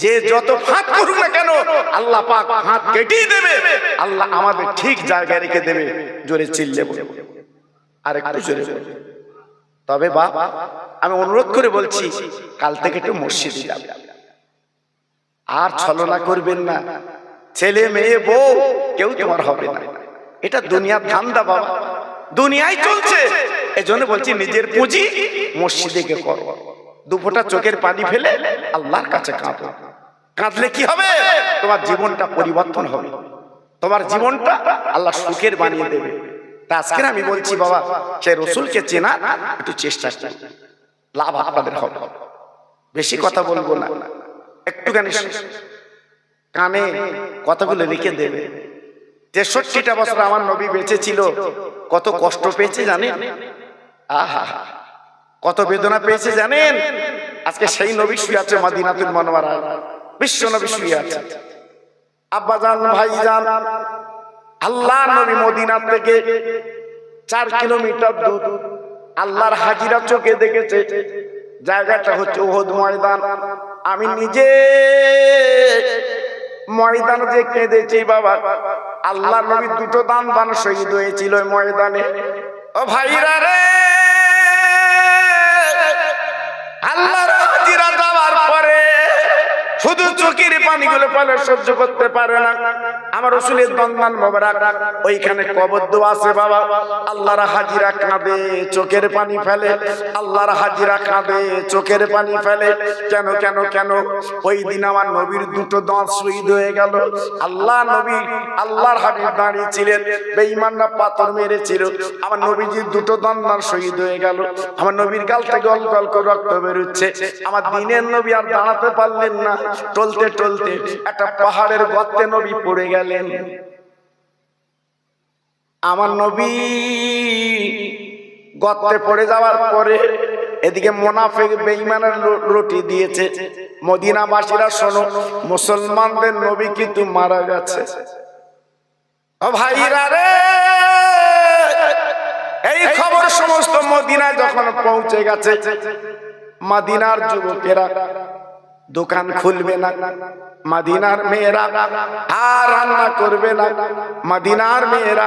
যে যত ফাঁক করুক না কেন আল্লাহ পাক হাত কেটেই দেবে, আল্লাহ আমাদের ঠিক জায়গায় রেখে দেবে। জোরে চিল্লে বলে, আর একটু জোরে বলে। তবে বাবা আমি অনুরোধ করে বলছি, কাল থেকে একটু মসজিদে যাবে, আর ছলনা করবেন না। ছেলে মেয়ে বউ কেউ তোমার হবে না, এটা দুনিয়ার ধান্দা বাবা, দুনিয়ায় চলছে। এজন্য বলছি নিজের পুঁজি মসজিদে গিয়ে করো, দুফোঁটা চোখের পানি ফেলে আল্লাহর কাছে কাঁদো। কাঁদলে কি হবে? তোমার জীবনটা পরিবর্তন হবে, তোমার জীবনটা আল্লাহ সুখের বানিয়ে দেবে। তা আজকে আমি বলছি বাবা, সে রসুলকে চেনা একটু চেষ্টা করুন, লাভ আপনাদের হবে। বেশি কথা বলবো না, একটুখানি কানে কথাগুলো লিখে দেবে। 63টা বছর আমার নবী বেঁচে ছিল, কত কষ্ট পেয়েছে জানেন? আহা, কত বেদনা পেয়েছে জানেন? আজকে সেই নবী শুয়ে আছে মদিনাতুল মুনাওয়ারায়, বিশ্ব নবী শুয়ে আছে। আব্বাজান, ভাইজান, আল্লাহর নবী মদিনা থেকে 4 কিলোমিটার দূর আল্লাহর হাজিরা চোখে দেখেছে। জায়গাটা হচ্ছে উহুদ ময়দান। আমি নিজে ময়দানে যে কেঁদেছি বাবা, আল্লাহর নবী দুটো দান শহীদ হয়েছিল ময়দানে। ও ভাইরা রে, আল্লাহর হাজিরা যাওয়ার পরে শুধু চোখের পানিগুলো পালে সহ্য করতে পারে না। আমার রাসূলের দন্দান মোবারক ওইখানে কবর দেওয়া আছে বাবা। আল্লাহর হাজিরা কাঁদে, চোখের পানি ফেলে, আল্লাহর হাজিরা কাঁদে, চোখের পানি ফেলে। কেন কেন কেন? ওই দিন আমার নবীর দুটো দাঁত শহীদ হয়ে গেল। আল্লাহ নবী, আল্লাহর হাবিব দাঁড়িয়ে ছিলেন, বেঈমানরা পাথর মেরেছিল, আমার নবীজির দুটো দাঁত শহীদ হয়ে গেল। আমার নবীর গাল থেকে গল গল করে রক্ত বেরোচ্ছে। আমার দিনের নবী আর দাঁড়াতে পারলেন না, টলতে টলতে একটা পাহাড়ের গর্তে নবী পড়ে গেলেন। আমার নবী গর্তে পড়ে যাওয়ার পরে এদিকে মুনাফিক বেঈমানের রুটি দিয়েছে। মদিনাবাসীরা শোনো, মুসলমানদের নবী কিন্তু মারা গেছে। ও ভাইরা রে, এই খবর সমস্ত মদিনায় যখন পৌঁছে গেছে, মদিনার যুবকেরা দোকান খুলবে না, মদিনার মেয়েরা আর রান্না করবে না, মদিনার মেয়েরা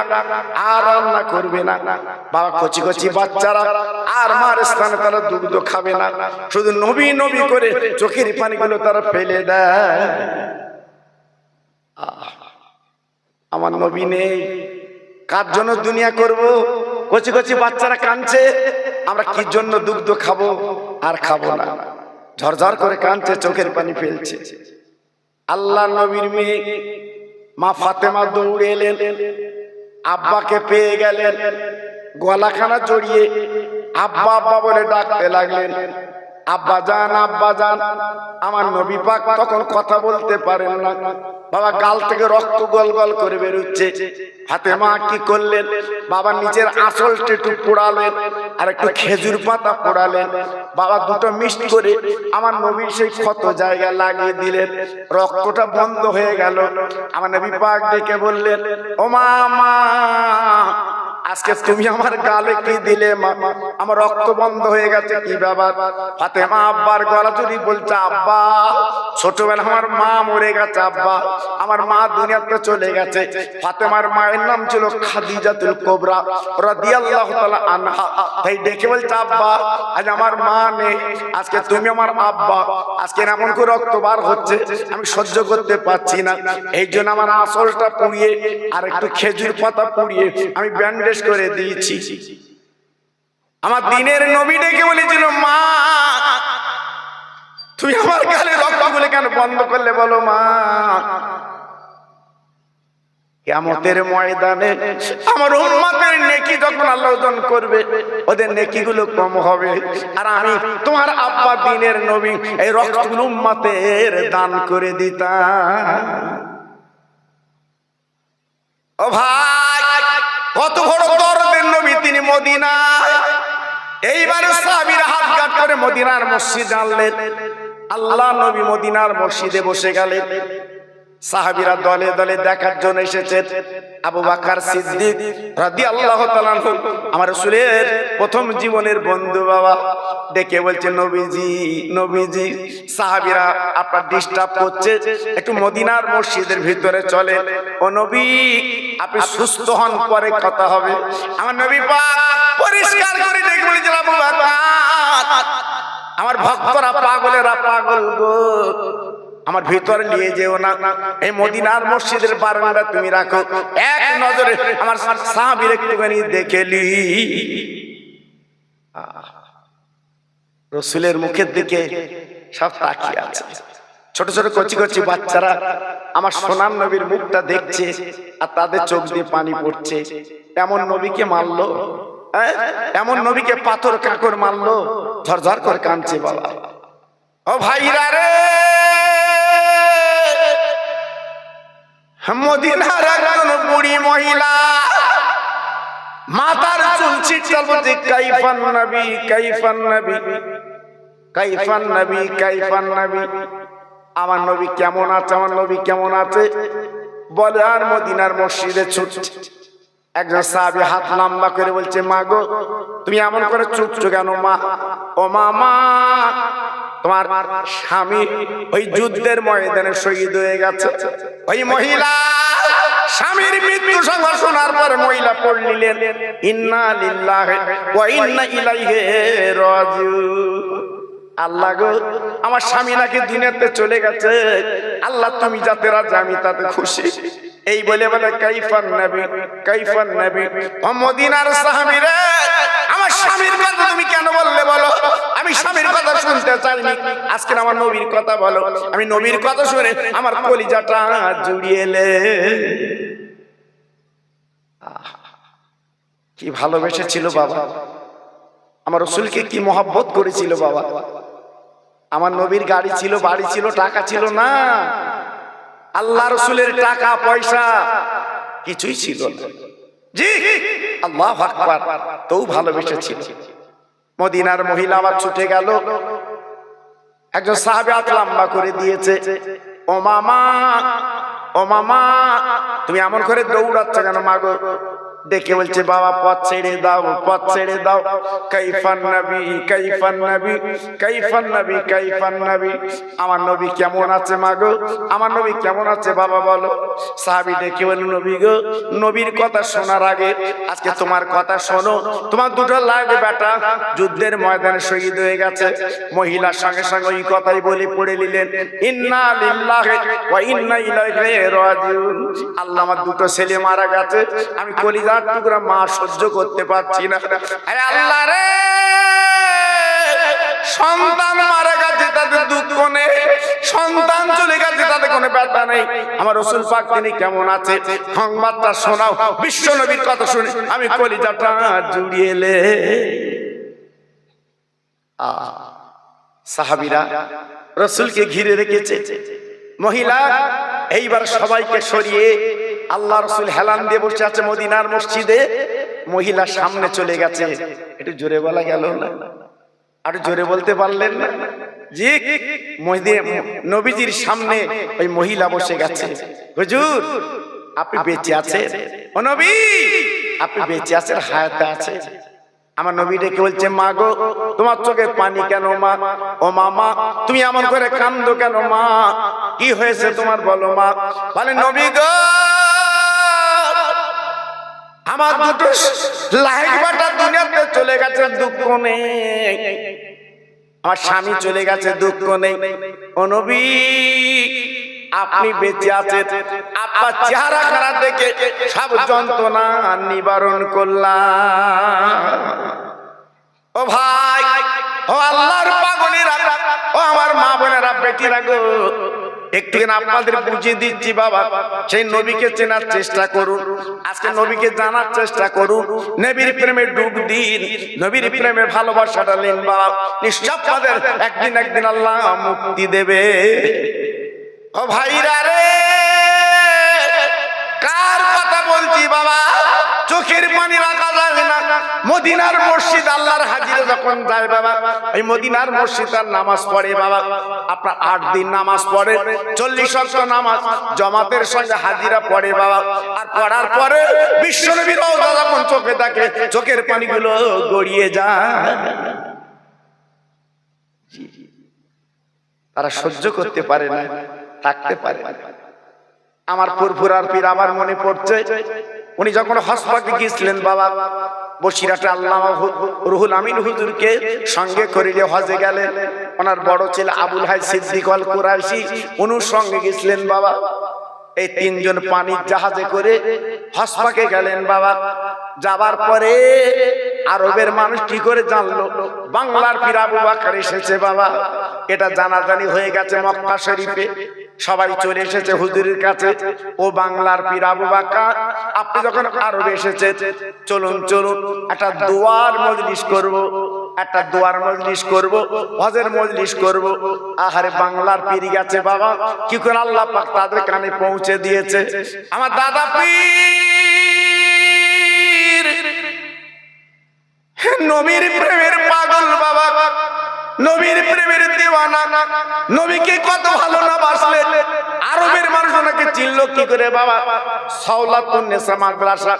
আর রান্না করবে না। বাবা কচি কচি বাচ্চারা আর মার স্থানে তারা দুগ্ধ খাবে না, শুধু নবী নবী করে চোখের পানিগুলো তারা ফেলে দেয়। আমার নবী নেই, কার জন্য দুনিয়া করব? কচি কচি বাচ্চারা কাঁদছে, আমরা কি জন্য দুগ্ধ খাবো? আর খাবো না, ঝরঝর করে কাঁদছে, চোখের পানি ফেলছে। আল্লাহ নবীর মেয়ে মা ফাতেমা দৌড়ে এলেন, আব্বাকে পেয়ে গেলেন, গলাখানা জড়িয়ে আব্বা আব্বা বলে ডাকতে লাগলেন। আব্বা জান, আব্বা জান। আমার নবী পাক তখন কথা বলতে পারেন না, বাবা গাল থেকে রক্ত গল গল করে বেরোচ্ছে। ফাতেমা কি করলেন? বাবা নিজের আঁচলটা একটু পোড়ালেন আর একটু খেজুর পাতা পোড়ালেন, বাবা দুটো মিক্সড করে আমার নবীর সেই ক্ষত জায়গা লাগিয়ে দিলেন, রক্তটা বন্ধ হয়ে গেল। আমার নবী পাক ডেকে বললেন, ও মা, আজকে তুমি আমার গালে কি দিলে? মা, আমার রক্ত বন্ধ হয়ে গেছে, কি ব্যাপার? ফাতেমা আব্বার গলা জড়ি বলছে, আব্বা ছোটবেলা আমার মা মরে গেছে, আব্বা আমার মা দুনিয়াতে চলে গেছে। ফাতেমার মায়ের নাম ছিল খাদিজাতুল কুবরা রাদিয়াল্লাহু তাআলা আনহা। তাই ডেকে বলছে, আব্বা আজ আমার মা নেই, আজকে তুমি আমার আব্বা, আজকে এমন করে রক্ত বার হচ্ছে আমি সহ্য করতে পারছি না, এই জন্য আমার আঁচলটা পুড়িয়ে আর একটু খেজুর পাতা পুড়িয়ে আমি ব্যান্ডেজ করে দিয়েছি। আমার দিনের নবী ডেকে বলেছিল, মা তুমি আমার গালে রক্তগুলো কেন বন্ধ করলে বলো মা? কিয়ামতের ময়দানে আমার উম্মতের নেকি যখন আল্লাহ ওজন করবে, ওদের নেকিগুলো কম হবে, আর আমি তোমার আব্বা দিনের নবী এই রক্তগুলো উম্মতের দান করে দিতাম। ও ভাই, কত বড় দরদের নবী তিনি মদিনায়। এইবারে সাহাবীরা হাত গাঁট করে মদিনার মসজিদ আনলেন। আল্লাহ নবী মদিনার মসজিদে বসে গেলেন। সাহাবীরা দলে দলে দেখার জন্য এসেছেন। আবু বকর সিদ্দিক রাদিয়াল্লাহু তাআলা আনহু আমার রাসূলের প্রথম জীবনের বন্ধু, বাবা ডেকে বলছে, নবীজি নবীজি, সাহাবীরা আপনার ডিস্টার্ব করছে, একটু মদিনার মসজিদের ভিতরে চলে। ও নবী, আপনি সুস্থ হন, পরে কথা হবে। আমার নবী পাক পরিষ্কার করে ডেকে বলেছিল, আবু বকর আমার ভক্তরা পাগলেরা পাগল গো, আমার ভিতরে নিয়ে যেও না, এই মদিনার মসজিদের বারান্দা তুমি রাখো, এক নজরে আমার সাহাবীর একটুখানি দেখেলি। রাসূলের মুখের দিকে সব তাকিয়ে আছে। ছোট ছোট কচি কচি বাচ্চারা আমার সোনার নবীর মুখটা দেখছে আর তাদের চোখ দিয়ে পানি পড়ছে। এমন নবীকে মারলো, এমন নবীকে পাথর কাকর মারলো, ঝরঝর করে কাঁদছে বাবা। ও ভাইরা রে, মদিনার একজন বুড়ি মহিলা মাথার চুল ছিটকাল বলছে, কাইফান নবী কাইফান নবী কাইফান নবী কাইফান নবী, আমার নবী কেমন আছে, আমার নবী কেমন আছে বলে। আর মদিনার মসজিদে ছুটছে। একজন সাহাবী হাত লম্বা করে বলছে, মা গো তুমি এমন করে ছুটছো কেন মা? ও মা, তোমার স্বামী ওই যুদ্ধের ময়দানে শহীদ হয়ে গেছে। ওই মহিলা স্বামীর মৃত্যু সংবাদ শোনার পর মহিলা পড়লেন, ইন্না লিল্লাহি ওয়া ইন্না ইলাইহি রাজিউন। আল্লাহ গো, আমার স্বামী নাকি দুনিয়াতে চলে গেছে, আল্লাহ তুমি যাতে রাজি আমি তাতে খুশি। এই বলে বলে কাইফান নবী কাইফান নবী। ও মদিনার সাহাবীরা, আমার স্বামীর কথা তুমি কেন বললে বলো? আমি স্বামীর কথা শুনতে চাইনি, আজকে আমার নবীর কথা বলো। আমি নবীর কথা শুনে আমার কলিজাটা জুড়িয়ে এলে। কি ভালোবেসেছিল বাবা, আমার রাসূলকে কি মহব্বত করেছিল বাবা। আমার নবীর গাড়ি ছিল, বাড়ি ছিল, টাকা ছিল না, আল্লাহ রাসূলের টাকা পয়সা কিছুই ছিল না। জি, আল্লাহু আকবার, তো ভালোবেসেছিল। মদিনার মহিলা আবার ছুটে গেল, একজন সাহাবী হাত লম্বা করে দিয়েছে, ও মামা, ও মামা, তুমি এমন করে দৌড়াচ্ছ কেন মাগো? ডেকে বলছে, বাবা পথ ছেড়ে দাও, পথ ছেড়ে দাও। কাইফান নবী, কাইফান নবী, কাইফান নবী, কাইফান নবী, আমার নবী কেমন আছে মাগো, আমার নবী কেমন আছে বাবা বলো। সাহাবী ডেকে বলল, নবী গো, নবীর কথা শোনার আগে আজকে তোমার কথা শোনো। তোমার দুটো লাগে বেটা যুদ্ধের ময়দানে শহীদ হয়ে গেছে। মহিলার সঙ্গে সঙ্গে ওই কথাই বলে পড়ে নিলেন, ইন্না লিল্লাহি ওয়া ইন্না ইলাইহি রাজিউন। আল্লাহ, আমার দুটো ছেলে মারা গেছে, আমি কলিজার টুকরা মা সহ্য করতে পারছি না। আরে আল্লাহ রে, সন্তান মারা গেছে তাদের দুঃখ নেই, সন্তান চলে গেছে তাদের কোনো ব্যথা নেই। আমার রাসূল পাক তিনি কেমন আছে সংবাদটা শোনাও। বিশ্ব নবীর কথা শুনে আমি কলিজাটা জুড়িয়ে এলে। সাহাবীরা রাসূলকে ঘিরে রেখেছে। মহিলা এইবার সবাইকে সরিয়ে আল্লাহ রাসূল হেলান দিয়ে বসে আছে মদিনার মসজিদে। মহিলা সামনে চলে গেছে। একটু জোরে বলা গেল না? আর জোরে বলতে পারলেন না? জি, নবীজির সামনে ওই মহিলা বসে গেছে। হুজুর, আপনি বেঁচে আছেন? ও নবী, আপনি বেঁচে আছেন, হায়াতে আছে? আমার নবী ডেকে বলছে, মা গো, তোমার চোখে পানি কেন মা? ও মামা, তুমি এমন করে কান্দো কেন মা? কি হয়েছে তোমার বলো মা? বলে, নবী গো, আমার দুটো লাইক বাটা দুনিয়াতে চলে গেছে, দুঃখ নেই। আমার স্বামী চলে গেছে, দুঃখ নেই। ও নবী, আপনি বেঁচে আছেন, আপনার চেহারা খারাপ দেখে সব যন্ত্রণা নিবারণ করলাম। ও ভাই, ও আল্লাহর পাগলেরা, ও আমার মা বোনেরা, বেটিরা গো, একটুখানি আপনাদের বুঝিয়ে দিচ্ছি বাবা, সেই নবীকে চেনার চেষ্টা করুন, আজকে নবীকে জানার চেষ্টা করুন, নবীর প্রেমে ডুব দিন, নবীর প্রেমে ভালোবাসাটা নিন বাবা। নিশ্চয় আপনাদের একদিন একদিন আল্লাহ মুক্তি দেবে। ও ভাইরা রে, কার কথা বলছি বাবা? চোখের পানি রাখা যাবে না। মদিনার মসজিদ আল্লাহর হাজিরে যখন যায় বাবা, এই মদিনার মসজিদ আর নামাজ পড়ে বাবা, আপনার 8 দিন নামাজ পড়ে, 40 ওয়াক্ত নামাজ জামাতের সঙ্গে হাজিরা পড়ে বাবা। আর পড়ার পরে বিশ্বনবীর রওজা যখন চোখে থাকে, চোখের পানিগুলো গড়িয়ে যায়। তারা সহ্য করতে পারে না, থাকতে পারে না। আমার ফুরফুরার পীর আমার মনে পড়ছে, উনি যখন হজপাকে গিয়েছিলেন বাবা, বসিরহাটে আল্লামা রুহুল আমিন হুজুরকে সঙ্গে করিলে হজে গেলেন। ওনার বড় ছেলে আবুল হাই সিদ্দিক আল কুরাইশি উনির সঙ্গে গেছিলেন বাবা। এই 3 জন পানির জাহাজে করে হজপাকে গেলেন বাবা। যাবার পরে আরবের মানুষ কি করে জানলো বাংলার পীর আবু বকর এসেছে বাবা? এটা জানাজানি হয়ে গেছে মক্কা শরীফে। সবাই চলে এসেছে হুজুরের কাছে, ও বাংলার পীর আবু বকর, আপনি যখন আরবে এসেছেন, চলুন চলুন একটা দোয়ার মজলিস করব, একটা দোয়ার মজলিস করব, হজের মজলিস করব। আহারে বাংলার পীর গেছে বাবা, কি করে আল্লাহ পাক তাদের কানে পৌঁছে দিয়েছে। আমার দাদা পীর নবীর প্রেমের পাগল বাবা, নবীর প্রেমের দিওয়ানা, নবীকে কত ভালো না বাসলে আরবের মানুষ ওনাকে চিনলো কি করে বাবা? সাওলাতুন নেসা মাদ্রাসা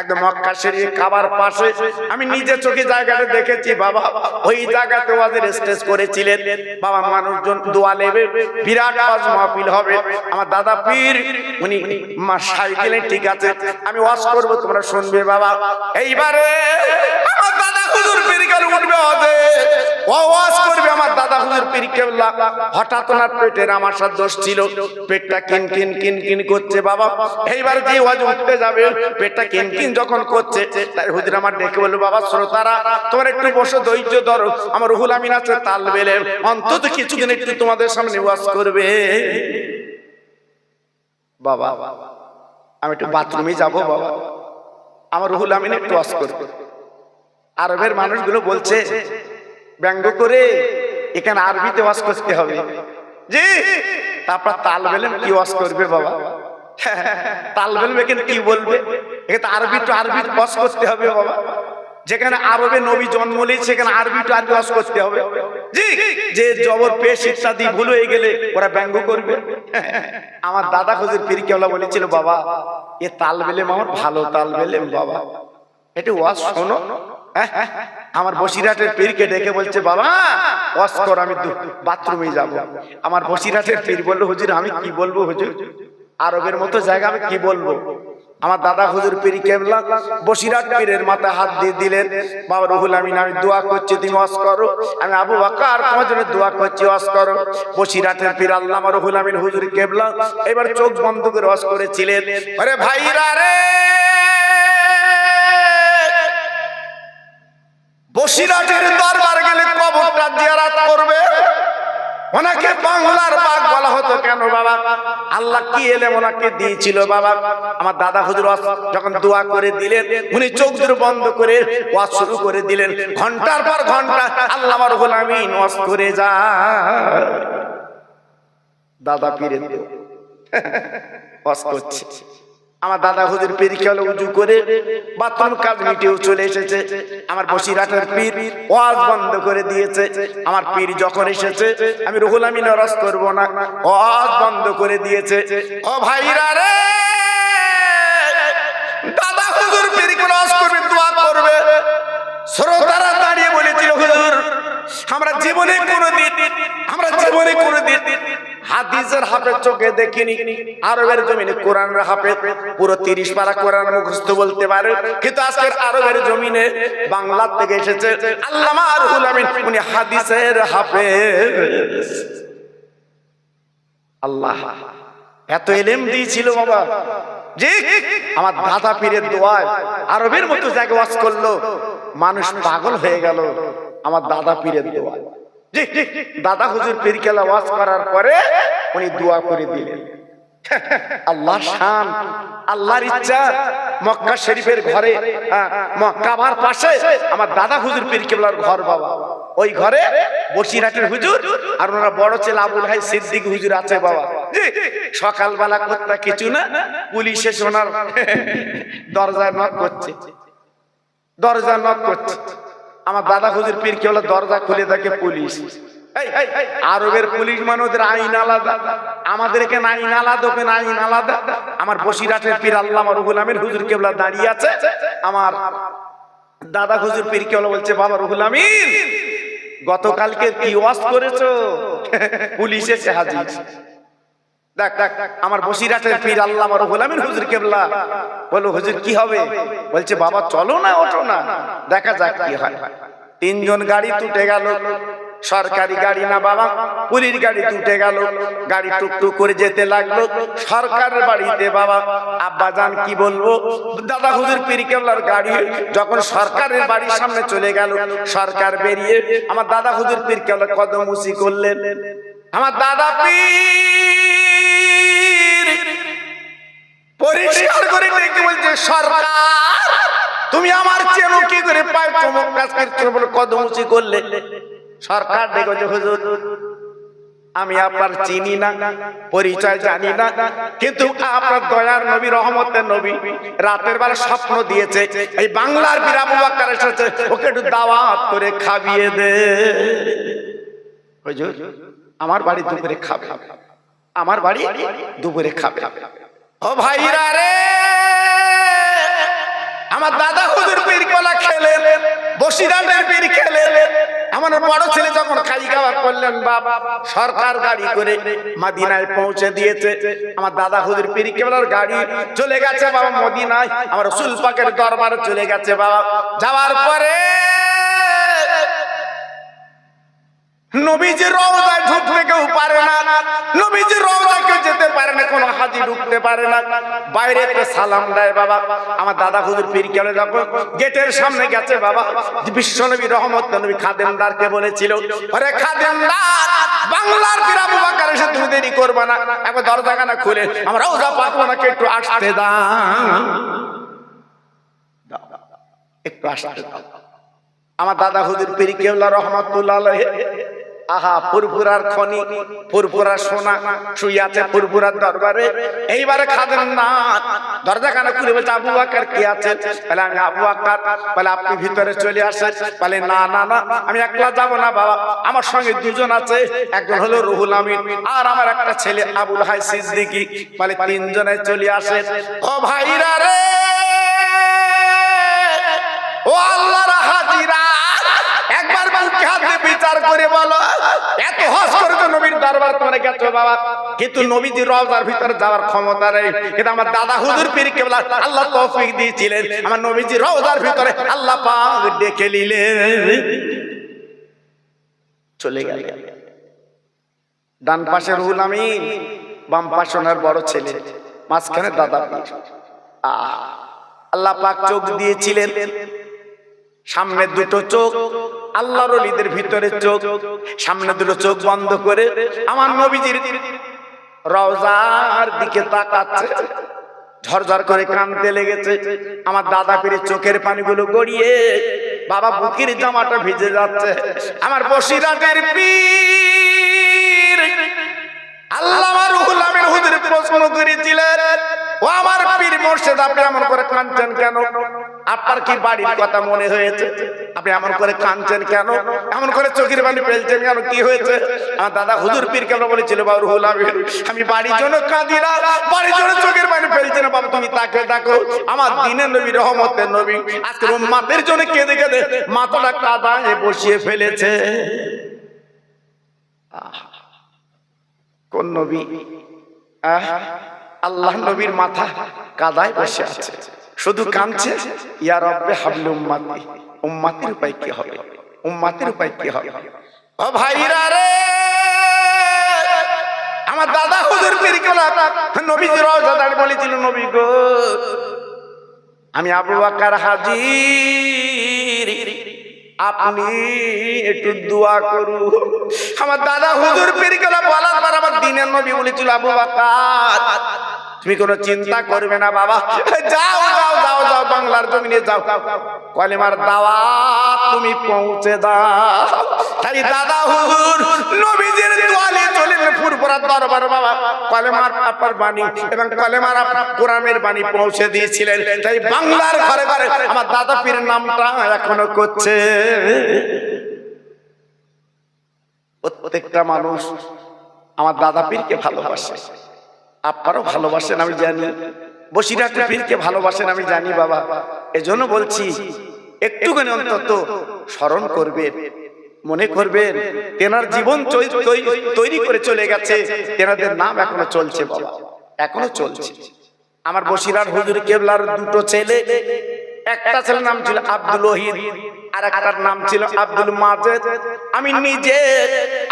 একদম মক্কা শরীফ কাবার পাশে, আমি নিজে চোখে জায়গাটা দেখেছি বাবা। ওই জায়গাতে ওয়াজের স্টেজ করেছিলেন বাবা, মানুষজন দোয়া নেবে, বিরাট ওয়াজ মাহফিল হবে। আমার দাদা পীর উনি মাশাই দিলেন, ঠিক আছে আমি ওয়াজ করব, তোমরা শুনবে বাবা। এইবারে আমার দাদা হুজুর পীর গেল উঠবে ওয়াজে, ওয়াজ করবে আমার দাদা হুজুর পীর কেবলা। হঠাৎ ওনার পেটের আমাশার দোষ ছিল, পেটটা কিন কিন কিন কিন করছে বাবা। এইবার যে ওয়াজ উঠতে যাবে, পেটটা কিন কিন যখন করছে, তাই হুজুর আমার ডেকে বলল, বাবা শ্রোতারা তোমরা একটু বসে ধৈর্য ধরো, আমার রুহুল আমিন আছে তাল বেলে, অন্তত কিছুদিন একটু তোমাদের সামনে ওয়াজ করবে। বাবা আমি একটু বাথরুমে যাব বাবা, আমার রুহুল আমিন একটু ওয়াজ করবে। আরবের মানুষগুলো বলছে ব্যঙ্গ করে, এখানে আরবিতে ওয়াজ করতে হবে। জি, তারপর তাল বেলেম কি ওয়াজ করবে বাবা? তাল বলবে কিন্তু কি বলবে, এটা আরবি টু আরবি ওয়াজ করতে হবে বাবা। যেখানে আরবে নবী জন্ম নিয়েছে সেখানে আরবি টু আরবি ওয়াজ করতে হবে। জি, যে জবর পেশ ইত্যাদি ভুল হয়ে গেলে ওরা ব্যঙ্গ করবে। আমার দাদা হুজুর পীর কেবলা বলেছিল, বাবা এ তাল বেলে আমার ভালো তাল বেলে বাবা, এটা ওয়াজ শোনো। আমার বসিরহাটের পীরকে ডেকে বলছে, বাবা ওয়াজ কর, আমি বাথরুমে যাব। আমার বসিরহাটের পীর বললো, হুজুর আমি কি বলবো হুজুর, আরবের মতো জায়গা আমি কি বলবো। আমার দাদা হুজুর পীর কেবলা বসিরহাট পীরের মাথায় হাত দিয়ে দিলেন, বাবা রুহুল আমিন আমি দোয়া করছি তুমি ওয়াজ করো, আমি আবু বকর তোমার জন্য দোয়া করছি ওয়াজ করো। বসিরহাটের পীর আল্লামা রুহুল আমিন হুজুর কেবলা এবার চোখ বন্ধ করে ওয়াজ করেছিলেন। আরে ভাইরা রে, বসিরহাটের দরবার গেলে কবরটা জিয়ারত করবে। ওনাকে বাংলার বাঘ বলা হতো কেন বাবা? আল্লাহ কি এলেম ওনাকে দিয়েছিল বাবা। আমার দাদা হুজুর যখন দোয়া করে দিলেন, উনি চোখ দুটো বন্ধ করে ওয়াজ শুরু করে দিলেন। ঘন্টার পর ঘন্টা আল্লামা রুহুল আমিন ওয়াজ করে যায়। দাদা পীরের ওয়াজ করছে। আমার দাদা হুজুর পীর কেবলা উজু করে বাথরুম কাজ মিটেও চলে এসেছে। আমার বসিরহাটের পীর ওয়াজ বন্ধ করে দিয়েছে। আমার পীর যখন এসেছে, আমি রুহুল আমিন ওয়াজ করব না, ওয়াজ বন্ধ করে দিয়েছে। ও ভাইরা রে, দাদা হুজুর পীর কেবলা ওয়াজ করবে, দোয়া করবে। শ্রোতারা দাঁড়িয়ে বলেছিল, হুজুর আমরা জীবনে কোনোদিন হাদিসের হাফেজ চোখে দেখিনি, আরবের জমিনে কোরআনের হাফেজ, পুরো 30 পারা কোরআন মুখস্থ বলতে পারে। কিন্তু আজকের আরবের জমিনে বাংলা থেকে এসেছে আল্লামা রুহুল আমিন, উনি হাদিসের হাফেজ। আল্লাহ এত ইলম দিয়েছিল বাবা। জি, আমার দাদা পীরের দোয়ায় আরবের মতো জায়গা ওয়াজ করলো, মানুষ পাগল হয়ে গেল আমার দাদা পীরের দোয়ায়। জি, দাদা হুজুর পীর কেবলা ওয়াজ করার পরে উনি দোয়া করে দিলেন। আল্লাহ শান, আল্লাহর ইচ্ছা, মক্কা শরীফের ঘরে, কাবার পাশে আমার দাদা হুজুর পীর কেবলার ঘর বাবা। ওই ঘরে বসিরহাটের হুজুর আর ওনারা বড় ছেলে আবুল হাই সিদ্দিক হুজুর আছে বাবা। জি, সকালবেলা করতে কিছু না, পুলিশ এসে ওনার দরজায় নক করছে, দরজা নক করছে। আমার দাদা হুজুর পীর কেবলা দরজা খুলে দেখে পুলিশ। আরবের পুলিশ মানে ওদের আইন আলাদা, আমাদের এখানে আইন আলাদা, ওখানে আইন আলাদা। আমার বসিরহাটের পীর আল্লামা রুহুল আমিন হুজুর কেবলা দাঁড়িয়ে আছে। আমার দাদা হুজুর পীর কেবলা বলছে, বাবা রুহুল আমিন গতকালকে কি ওয়াজ করেছো? পুলিশ এসে হাজির। দেখ আমার বসিরহাটের পীর আল্লামা রুহুল আমিন হুজুর কেবলা বলো, হুজুর কি হবে? বলছে, বাবা চলো না, ওঠো না, দেখা যাক কি হয়। 3 জন গাড়ি তুটে গেল, সরকারি গাড়ি না বাবা, পুলিশ গাড়ি তুটে গেল। গাড়ি টুকটুক করে যেতে লাগলো সরকারের বাড়িতে বাবা। আব্বাজান কি বলবো, দাদা হুজুর পীর কেবলার গাড়ি যখন সরকারের বাড়ির সামনে চলে গেল, সরকার বেরিয়ে আমার দাদা হুজুর পীর কেবলা কদম উঁচু করলেন। আমার দাদা পীর পরিষ্কার করে ডেকে বলছে, সরকার তুমি আমার চেনো কি করে? পায় চমক কাজ বলে কদম উঁচু করলে। সরকার ডেকে, হুজুর আমি আপনার চিনি না, পরিচয় জানি না, কিন্তু আপনার দয়ার নবী, রহমতের নবী রাতের বেলা স্বপ্ন দিয়েছে এই বাংলার বীর আবু বকর এসেছে, ওকে একটু দাওয়াত করে খাবিয়ে দে। হুজুর আমার বাড়ি দুপুরে খাবে, আমার বাড়ি দুপুরে খাবে। ও ভাইরা রে, আমার দাদা হুজুর পীর কেবলা খেলেন, বসিরহাটের পীর খেলেন। আমার বড় ছেলে যখন খাই খাওয়া করলেন বাবা, সরকার গাড়ি করে মদিনায় পৌঁছে দিয়েছে। আমার দাদা হুজুর পীর কেবলার গাড়ি চলে গেছে বাবা মদিনায়, আমার রাসূল পাকের দরবারে চলে গেছে বাবা। যাওয়ার পরে নবীজির রওজায় ঢুকতে কেউ পারে না, নবীজির রওজায় কেউ যেতে পারে না, কোনো হাজি ঢুকতে পারে না, বাইরে একটা সালাম দেয় বাবা। আমার দাদা হুজুর পীর কেবলা যখন গেটের সামনে গেছে বাবা, বিশ্বনবী রহমতের নবী খাদেমদারকে বলেছিল, আরে খাদেমদার বাংলার বীর আবু বকর এসে তুমি দেরি করবে না, একবার দরজাখানা খুলে আমার রওজা পাক ওনাকে একটু আসতে দাও, একটু আসতে দাও। আমার দাদা হুজুর পীর কেবলা রহমাতুল্লাহ আলাইহি আহা ফুরফুরার খনি, ফুরফুরার সোনা শুয়ে আছে ফুরফুরার দরবারে। এইবারে খাদেম না দরজা কানে খুলে বলছে, আবু বকর কে আছেন? বলে আমি আবু বকর। বলে আপনি ভিতরে চলে আসেন। বলে না না না, আমি একলা যাব না বাবা, আমার সঙ্গে দুজন আছে, একজন হলো রুহুল আমিন আর আমার একটা ছেলে আবুল হাই সিদ্দিকী। বলে তিনজনে চলে আসে। ও ভাইরা রে, ও আল্লাহর হাজিরা, একবার বুকে হাত দিয়ে বিচার করে বলো, এত হজ করে তো নবীর দরবার তোমরা গেছো বাবা, কিন্তু নবীজির রওজার ভিতরে যাওয়ার ক্ষমতা নেই। কিন্তু আমার দাদা হুজুর পীর কেবলা আল্লাহ তৌফিক দিয়েছিলেন, আমার নবীজির রওজার ভিতরে আল্লাহ পাক ডেকে নিলেন। চলে গেল। ডান পাশে রুহুল আমিন, বাম পাশে ওনার বড় ছেলে, মাঝখানে দাদা পীর। আল্লাহ পাক চোখ দিয়েছিলেন, সামনে দুটো চোখ আল্লাহর ওলিদের ভিতরে চোখ, সামনে দুটো চোখ বন্ধ করে আমার নবীজির রওজার দিকে তাকাচ্ছে, ঝরঝর করে কাঁদতে লেগেছে। আমার দাদা পীরের চোখের পানিগুলো গড়িয়ে বাবা বুকের জামাটা ভিজে যাচ্ছে। আমার বসিরাটের পীর আল্লামা রুহুল আমিন হুজুর প্রশ্ন করেছিলেন, ও আমার পীর মুর্শিদ, আপনি এমন করে কাঁদছেন কেন? আপনার কি বাড়ির কথা মনে হয়েছে? আপনি এমন করে কাঁদছেন কেন? এমন করে চোখের পানি ফেলছেন কেন? কি হয়েছে? আমার দাদা হুজুর পীর কেন বলেছিল, বাবা রুহুল আমিন, আমি বাড়ির জন্য কাঁদি না, বাড়ির জন্য চোখের পানি ফেলছি না বাবা, তুমি তাকে দেখো, আমার দিনের নবী, রহমতের নবী, আজকে উম্মতের জন্য কেঁদে কেঁদে মাথাটা কাদায় বসিয়ে ফেলেছে। কোন নবী? আল্লাহ নবীর মাথা কাদায় বসে আছে, শুধু কাঁদছে, ইয়া রব্বে হাবলি উম্মতি, উম্মতের উপায় কি হবে, উম্মতের উপায় কি হবে? ও ভাইরা রে, আমার দাদা হুজুর পীর কেবলা নবীজির রওজা দাঁড়িয়ে বলেছিল, নবী গো, আমি আবু বকর হাজির, আপনি একটু দোয়া করুন। আমার দাদা হুজুর পীর কেবলা বলার পর আমার দিনের নবী বলেছিল, আবু বকর তুমি কোনো চিন্তা করবে না বাবা, যাও যাও যাও যাও, বাংলার জমিনে যাও, কলেমার দাওয়াত তুমি পৌঁছে দাও। তাই দাদা হুজুর নবীজির দোয়ালে চলে ফুরফুরার দরবার বাবা, কলেমার আপনার বাণী এবং কলেমার কোরআনের বাণী পৌঁছে দিয়েছিলেন। তাই বাংলার ঘরে ঘরে আমার দাদা পীরের নামটা এখনো করছে। প্রত্যেকটা মানুষ আমার দাদা পীরকে ভালোবাসে, আপনারাও ভালোবাসেন আমি জানি, বসিরহাটের পীরকে ভালোবাসেন আমি জানি বাবা। এজন্য বলছি, একটুখানি অন্তত স্মরণ করবেন, মনে করবেন তেনার জীবন তৈরি করে চলে গেছে, তেনাদের নাম এখনো চলছে বাবা, এখনো চলছে। আমার বসিরহাট হুজুর কেবলার দুটো ছেলে, একটা ছেলের নাম ছিল আব্দুল ওহিদ আর একটার নাম ছিল আব্দুল মাজেদ। আমি নিজে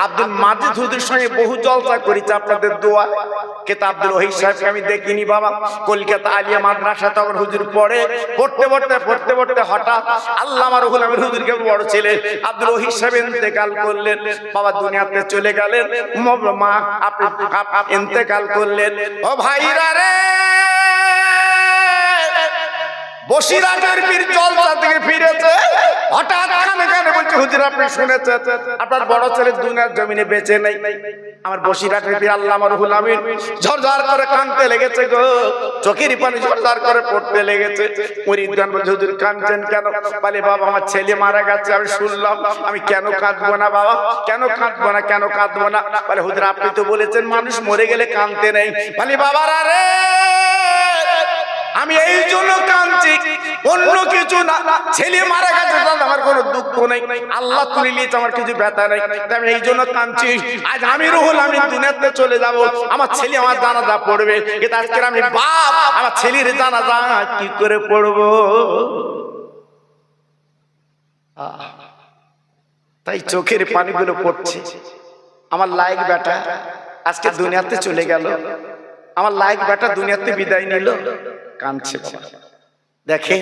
আব্দুল মাজেদ হুজুরের সঙ্গে বহু জলসা করেছি আপনাদের দোয়া, কিন্তু আব্দুল ওহিদ সাহেবকে আমি দেখিনি বাবা। কলকাতা আলিয়া মাদ্রাসা তখন হুজুর পড়তে পড়তে হঠাৎ আল্লামা রুহুল আমিন হুজুরকে বড় ছেলে আব্দুল ওহিদ সাহেব ইন্তেকাল করলেন বাবা, দুনিয়াতে চলে গেলেন। মা আপনি ইন্তেকাল করলেন। ও ভাইরা রে, বসিরহাটের পীর জলসা থেকে ফিরেছে, হঠাৎ কানে কানে বলছে, হুজুর আপনি শুনেছেন আপনার বড় ছেলে দুনিয়ার জমিনে বেঁচে নেই। আমার বসিরহাটের পীর আল্লামা রুহুল আমিন ঝরঝর করে কাঁদতে লেগেছে গো, চোখের পানি ঝরঝর করে পড়তে লেগেছে। মুরিদগণ বলছে, হুজুর কাঁদছেন কেন? বলে বাবা আমার ছেলে মারা গেছে, আমি শুনলাম, আমি কেন কাঁদবো না বাবা, কেন কাঁদবো না, কেন কাঁদবো না? বলে হুজুর আপনি তো বলেছেন মানুষ মরে গেলে কাঁদতে নেই। বলে বাবারা রে, আমি এই জন্য কাঁদছি, অন্য কিছু না, ছেলে মারা গেছে তাহলে আমার কোনো দুঃখ নেই, আল্লাহ তুলে নিয়েছে আমার কিছু ব্যথা নেই, আমি এই জন্য কাঁদছি। আজ আমি রুহুল আমিন দুনিয়াতে চলে যাব, আমার ছেলে আমার জানাজা পড়বে, কিন্তু আজকে আমি বাপ, আমার ছেলের জানাজা কি করে পড়বো? তাই চোখের পানিগুলো পড়ছে। আমার লাইক বেটা আজকে দুনিয়াতে চলে গেল, আমার লাইক বেটা দুনিয়াতে বিদায় নিল, কাঁদছে বাবা। দেখেন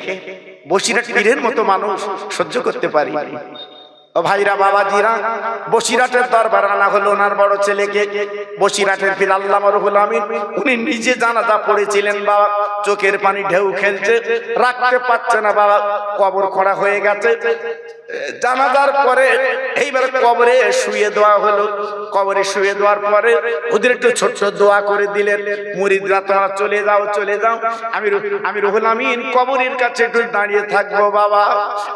বসিরহাট পীরের মতো মানুষ সহ্য করতে পারি। ও ভাইরা বাবাজিরা, বসিরহাটের দরবার আনা হলো ওনার বড় ছেলেকে। বসিরহাটের পীর আল্লামা রুহুল আমিন উনি নিজে জানাজা পড়েছিলেন বাবা। চোখের পানি ঢেউ খেলছে, রাখতে পারছে না বাবা, কবর খোঁড়া হয়ে গেছে। জানাজার পরে এইবারে কবরে শুয়ে দেওয়া হলো। কবরে শুয়ে দেওয়ার পরে ওদের একটু ছোট্ট দোয়া করে দিলেন, মুরিদরা তোমরা চলে যাও চলে যাও, আমি রুহুল আমিন কবরের কাছে একটু দাঁড়িয়ে থাকবো বাবা।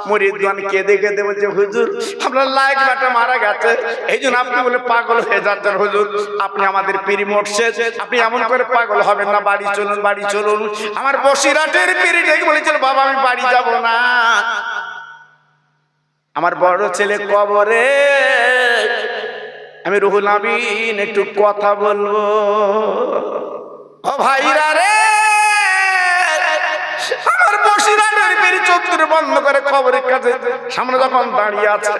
মুরিদগণ কেঁদে কেঁদে বলছে, হুজুর আপনার লাইক বাটা মারা গেছে, এই জন্য আপনি বলে পাগল হয়ে যাচ্ছেন। হুজুর আপনি আমাদের পীর মুর্শিদ, আপনি এমন করে পাগল হবেন না, বাড়ি চলুন বাড়ি চলুন। আমার বসিরহাটের পীর ডেকে বলেছিল, বাবা আমি বাড়ি যাব না, আমার বড় ছেলে কবরে, আমি রুহুল আমিন একটু কথা বলবো। ও ভাইরা রে, আমার বসিরহাটের পীর চোখ দুটো বন্ধ করে কবরের কাছে সামনে যখন দাঁড়িয়ে আছে,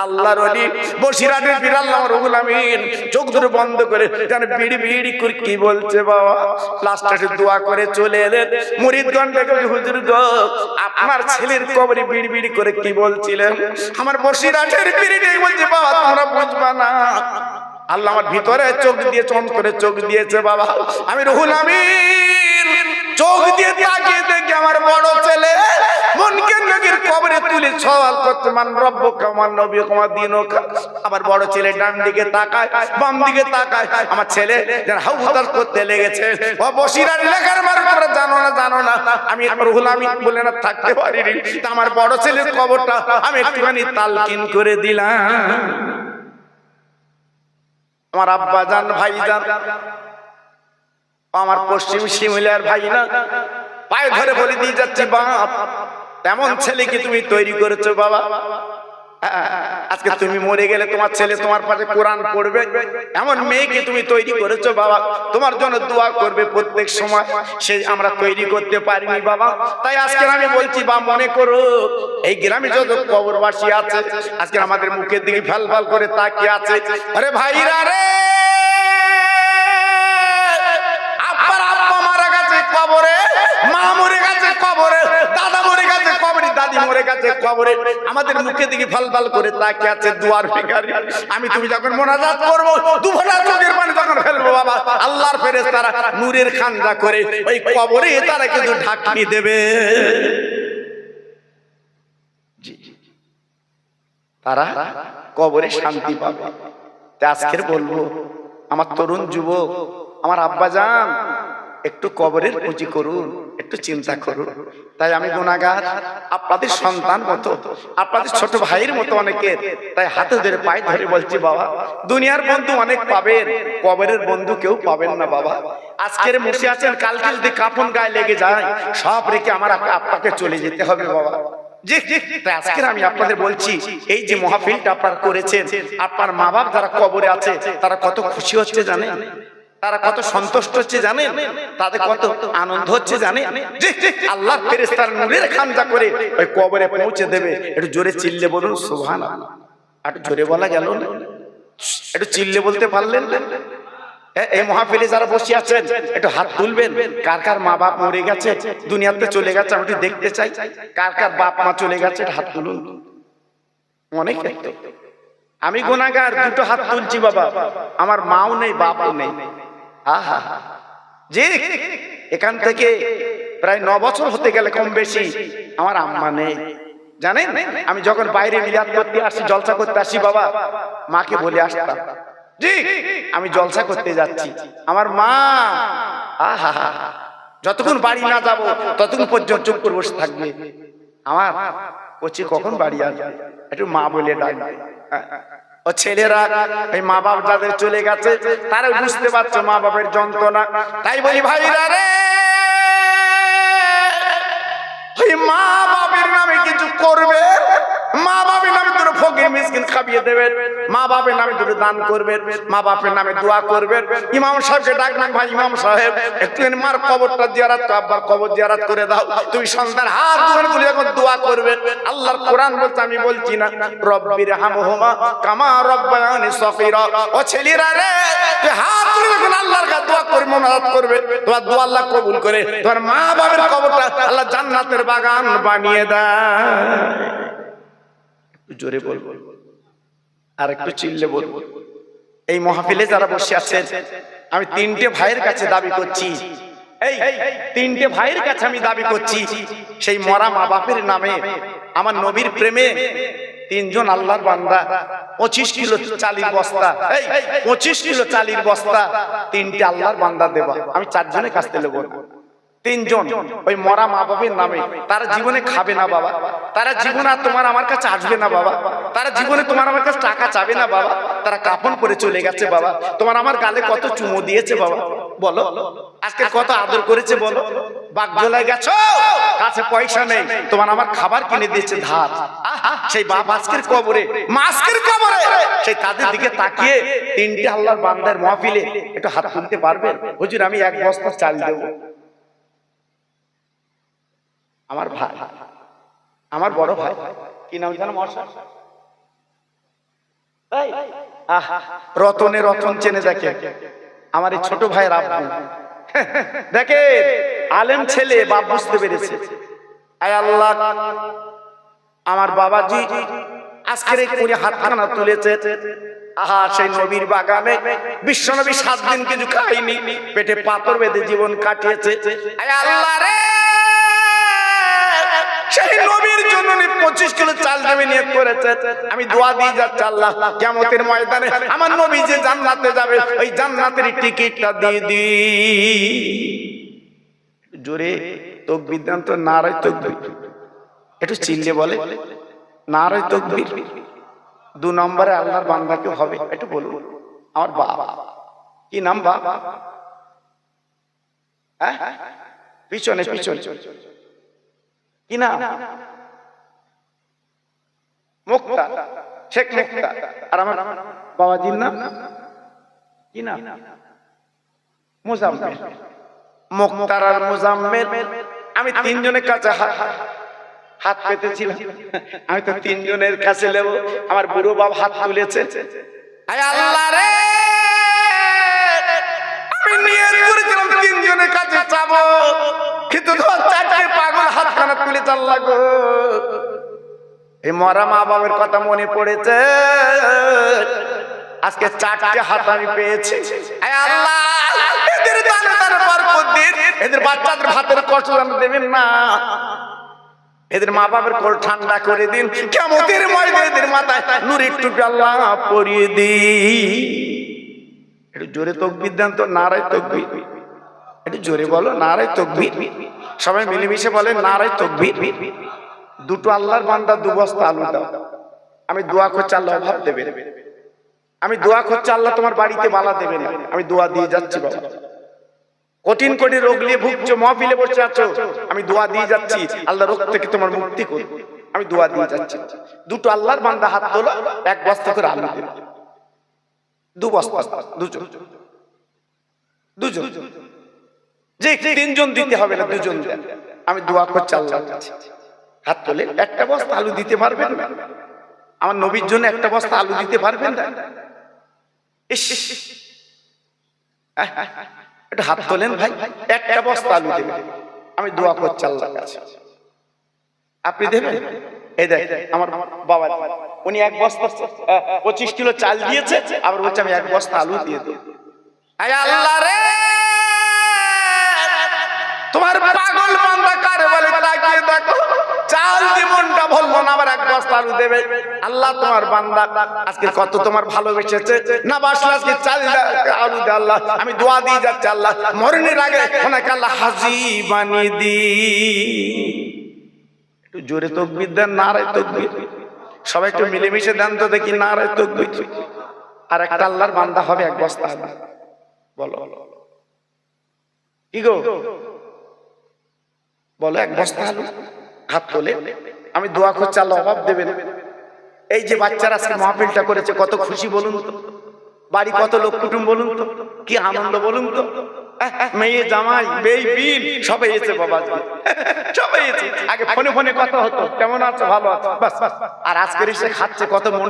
আল্লাহর ওলি বসিরহাটের পীর আল্লামা রুহুল আমিন চোখ দুটো বন্ধ করে যেন বিড়ি বিড়ি করে কি বলছে বাবা। লাস্টে দোয়া করে চলে এলেন। মুরিদগণ ডেকে, হুজুর গো আপনার ছেলের কবরে বিড়ি বিড়ি করে কি বলছিলেন? আমার বসিরহাটের পীর ডেকে বলছে, বাবা তোমরা বুঝবা না, আল্লাহ আমার ভিতরে চোখ দিয়ে চমক করে চোখ দিয়েছে বাবা। আমি রুহুল আমিন চোখ দিয়ে তাকিয়ে দেখি আমার বড় ছেলে মুনকির নবীর কবরে তুলে সওয়াল করতে, মান রব্বুকা মান নবিয়ুকা দীনুকা। আমার বড় ছেলে ডান দিকে তাকায়, বাম দিকে তাকায়, আমার ছেলে যেন হাউতাল করতে লেগেছে। ও বসিরহাট লেখার মার করে জানো না আমি রুহুল আমিন বলে না থাকতে পারিনি। আমার বড় ছেলের কবরটা আমি একটুখানি তালকিন করে দিলাম। আমার আব্বা জান ভাই জান, আমার পশ্চিম শিমুলিয়ার ভাই না, পায়ে ধরে বলে দিয়ে যাচ্ছে, বাপ তেমন ছেলে কি তুমি তৈরি করেছো বাবা? আজকে তুমি মরে গেলে তোমার ছেলে তোমার পাশে কোরআন পড়বে, এমন মেয়েকে তুমি তৈরি করেছো বাবা, তোমার জন্য দোয়া করবে প্রত্যেক সময়, সে আমরা তৈরি করতে পারিনি বাবা। তাই আজকে আমি বলছি বা মনে করো, এই গ্রামে যত কবরবাসী আছে আজকে আমাদের মুখের দিকে ফ্যাল ফ্যাল করে তাকিয়ে আছে। আরে ভাইরা রে, আব্বার আব্বা মারা গেছে কবরে, মা মরে গেছে কবরে, দাদা মরে গেছে কবরে, দাদি মরে গেছে কবরে, আমাদের মুখে দিকে ফাল ফাল করে তাকিয়ে আছে দুয়ার ভিখারি। আমি তুমি যখন মোনাজাত করবো, দুফোঁটা চোখের পানি যখন ফেলবো বাবা, আল্লাহর ফেরেশতারা নূরের খানজা করে ওই কবরে তারা কিন্তু ঢাকনি দেবে, তারা কবরে শান্তি পাবে। আজকের বলবো আমার তরুণ যুবক, আমার আব্বাজান একটু কবরের পুঁজি করুন, একটু চিন্তা করুন। তাই আমি গুনাহগার, আপনাদের সন্তান মতো, আপনাদের ছোট ভাইয়ের মতো অনেকের, তাই হাতে ধরে পায়ে ধরে বলছি বাবা, দুনিয়ার বন্ধু অনেক পাবেন, কবরের বন্ধু কেউ পাবেন না বাবা। আজকের মুছে আছেন, কালকে যদি কাফন গায়ে লেগে যায় সব রেখে আমার আপনাকে চলে যেতে হবে বাবা। আজকে আমি আপনাদের বলছি, এই যে মাহফিলটা আপনারা করেছেন, আপনার মা বাপ যারা কবরে আছে তারা কত খুশি হচ্ছে জানেন, তারা কত সন্তুষ্ট হচ্ছে জানেন, তাদের কত আনন্দ হচ্ছে জানেন। আল্লাহর ফেরেশতারা নূরের খানজা করে ওই কবরে পৌঁছে দেবে। একটু জোরে চিল্লে বলুন সুবহানাল্লাহ। একটু জোরে বলা গেল না, একটু চিল্লে বলতে পারলেন না? এই মাহফিলে যারা বসে আছেন একটু হাত তুলবেন, কার কার মা বাপ মরে গেছে, দুনিয়াতে চলে গেছে, আমি একটু দেখতে চাই কার কার বাপ মা চলে গেছে, হাত তুলুন। অনেক আমি গুনাহগার, দুটো হাত তুলছি বাবা, আমার মাও নেই বাপও নেই। আহা জি, এখান থেকে প্রায় 9 বছর হতে গেলে কম বেশি আমার আম্মা নেই জানেন। আমি যখন বাইরে মিলাদ করতে আসি, জলসা করতে আসি বাবা, মাকে বলে আসতাম, জি আমি জলসা করতে যাচ্ছি, আমার মা আহা যতক্ষণ বাড়ি না যাব ততক্ষণ পর্যন্ত চুপ করে বসে থাকবে। আমার কচি কখন বাড়ি আসবে, একটু মা বলে ডাকবে। ও ছেলেরা এই মা বাপ যাদের চলে গেছে তারা বুঝতে পারছো মা বাপের যন্ত্রণা। তাই বলি ভাইরা রে, ওই মা বাপের নামে কিছু করবে, মা বাপের নামে দুটো ফকির মিসকিন খাইয়ে দেবেন, মা বাপের নামে দুটো দান করবেন, মা বাপের নামে দোয়া করবেন। ইমাম সাহেবকে ডাকবেন, ভাই ইমাম সাহেব একটু মার কবরটা জিয়ারত, আব্বার কবর জিয়ারত করে দাও। তুমি সন্তান হাত তুলে এখন দোয়া করবেন। আল্লাহর কোরআন বলতে আমি বলছি না, রব্বির হামহুমা কামা রব্বায়ানি সগীরা। ও ছেলেরা রে, তুই হাত তুলে এখন আল্লাহর কাছে দোয়া করে মোনাজাত করবে, তোমার দোয়া আল্লাহ কবুল করে তোমার মা বাবার কবরটা আল্লাহ জান্নাতের বাগান বানিয়ে দেয়। জোরে বলবো আর একটু চিল্লে বলবো। এই মাহফিলে যারা বসে আছেন, আমি 3টে ভাইয়ের কাছে দাবি করছি, এই তিনটে ভাইয়ের কাছে আমি দাবি করছি, সেই মরা মা বাপের নামে আমার নবীর প্রেমে তিনজন আল্লাহর বান্দা 25 কিলো চালের বস্তা, এই 25 কিলো চালের বস্তা তিনটে আল্লাহর বান্দা দেবা। আমি চারজনের কাছ থেকে নেবো, তিনজন ওই মরা মা বাপের নামে। তারা জীবনে খাবে না বাবা, তারা জীবনে আর তোমার আমার কাছে আসবে না বাবা, তারা জীবনে তোমার আমার কাছে টাকা চাবে না বাবা, তারা কাফন করে চলে গেছে বাবা। তোমার আমার গালে কত চুমো দিয়েছে বাবা, বলো আজকে কত আদর করেছে বলো। বাগজলায় গেছো, কাছে পয়সা নেই, তোমার আমার খাবার কিনে দিয়েছে ধার। সেই বাপ আজকের কবরে, মা আজকের কবরে, সেই তাদের দিকে তাকিয়ে তিনটে আল্লাহর বান্দার মাহফিলে একটু হাত তুলতে পারবেন? হুজুর আমি এক বস্তা চাল দেব। আমার ভাই, আমার বড় ভাই, কি নাম জানো? রতনে রতন চেনে দেখে আমার এই ছোট ভাইয়ের আব্বু। দেখে আলেম ছেলে, বাপ বুঝতে পেরেছে। আয় আল্লাহ, আমার বাবাজি আজকের এই করে হাতখানা তুলেছে। আহা, সেই নবীর বাগানে বিশ্বনবী 7 দিন কিছু খাইনি, পেটে পাথর বেঁধে জীবন কাটিয়েছে। আয় আল্লাহ রে, সেই নবীর জন্য 25 কিলো চাল দেবে নিয়ত করেছে। আমি দোয়া দিয়ে যাচ্ছি, আল্লাহ কিয়ামতের ময়দানে আমার নবী যে জান্নাতে যাবে, ওই জান্নাতের টিকিটটা দিয়ে দি। জোরে তাকবীর দেন তো, নারে তাকবীর। একটু চিল্লে বলে নারে তাকবীর। 2 নম্বরে আল্লাহর বান্দা কেউ হবে, একটু বলুন। আমার বাবা, কি নাম বাবা? হ্যাঁ, পিছনে পিছনে কি নাম? মুক্তা, শেখ মুক্তা। আর আমার বাবাজির নাম কি নাম? মুজাম্মেল। মুক্তার আর মুজাম্মেল, আমি তিনজনের কাছে হাত পেতেছিলাম। আমি তো তিনজনের কাছে নেব। আমার বুড়ো বাবা হাত তুলেছে। আয় আল্লাহ রে, আমি নিয়ত করেছিলাম তিনজনের কাছে যাবো, কিন্তু ধর 4টে পাগল হাতখানা তুলে চাল্লা গো। এই মরা মা বাবার কথা মনে পড়েছে, আজকে 4টে হাত আমি পেয়েছি। আয় আল্লাহ, এদের দানে দানে বরকত দিন, এদের বাচ্চাদের ভাতের কষ্ট দেবেন না, এদের মা বাবার কোল ঠান্ডা করে দিন। কিয়ামতের ময়দানে এদের মাথায় নূরের টুপি আল্লাহ পরিয়ে দিন। একটু জোরে তাকবীর দেন তো, নারে তাকবীর। একটু জোরে বলো নারে তাকবীর। সবাই মিলেমিশে বলে নারে তাকবীর। 2টো আল্লাহর বান্দা 2 বস্তা আলু দাও। আমি দোয়া করছি আল্লাহ অভাব দেবে। আমি দোয়া করছি আল্লাহ তোমার বাড়িতে বালা দেবে না। আমি দোয়া দিয়ে যাচ্ছি বাবা। কঠিন কঠিন রোগ নিয়ে ভুগছো, মাহফিলে বসে আছো, আমি দোয়া দিয়ে যাচ্ছি আল্লাহ রোগ থেকে তোমার মুক্তি করুন। আমি দোয়া দিয়ে যাচ্ছি। 2টো আল্লাহর বান্দা হাত তোলো, 1 বস্তা করে আলু দেবে। 2 বস্তা, দুজন যে 3জন দিতে হবে না, 2জন দেন। আমি দোয়া করছি আল্লাহ, হাত তোলে। 1টা বস্তা আলু দিতে পারবেন না? আমার নবীর জন্য 1টা বস্তা আলু দিতে পারবেন না? একটু হাত তোলেন ভাই, 1টা বস্তা আলু দেবেন। আমি দোয়া করছি আল্লাহর কাছে, আপনি দেবেন? এই দেখ আমার বাবা, উনি 1 বস্তা 25 কিলো চাল দিয়েছে, আবার বলছে আমি 1 বস্তা আলু দিয়ে দেব। আয় আল্লাহ রে, তোমার পাগল বান্দা কারে বলে তাকিয়ে দেখো। চাল জীবনটা বলবো না, আবার 1 বস্তা আলু দেবে। আল্লাহ তোমার বান্দা আজকে কত তোমার ভালোবেসেছে না বাসলে আজকে চাল আলু দে আল্লাহ। আমি দোয়া দিয়ে যাচ্ছি আল্লাহ, মরণের আগে ওনাকে আল্লাহ হাজী বানিয়ে দি। একটু জোরে তাকবীর দেন, নারে তাকবীর। সবাই একটু মিলেমিশে দেন তো দেখি, নারে তাকবীর। আর একটা আল্লাহর বান্দা হবে 1 বস্তা আলু। বলো কি গো, বলো 1 বস্তা আলু। হাত তোলে। আমি দোয়া করছি আল্লাহ অভাব দেবে না। এই যে বাচ্চারা আজকে মাহফিলটা করেছে, কত খুশি বলুন তো। বাড়ি কত লোক কুটুম বলুন তো, কি আনন্দ বলুন তো। মেয়ে জামাই বেই বিন সবাই এসে বাবা, সবাই এসে। আগে ফোনে ফোনে কথা হতো, কেমন আছো, ভালো আছো, বাস। আর আজকের এসে খাচ্ছে, কত মন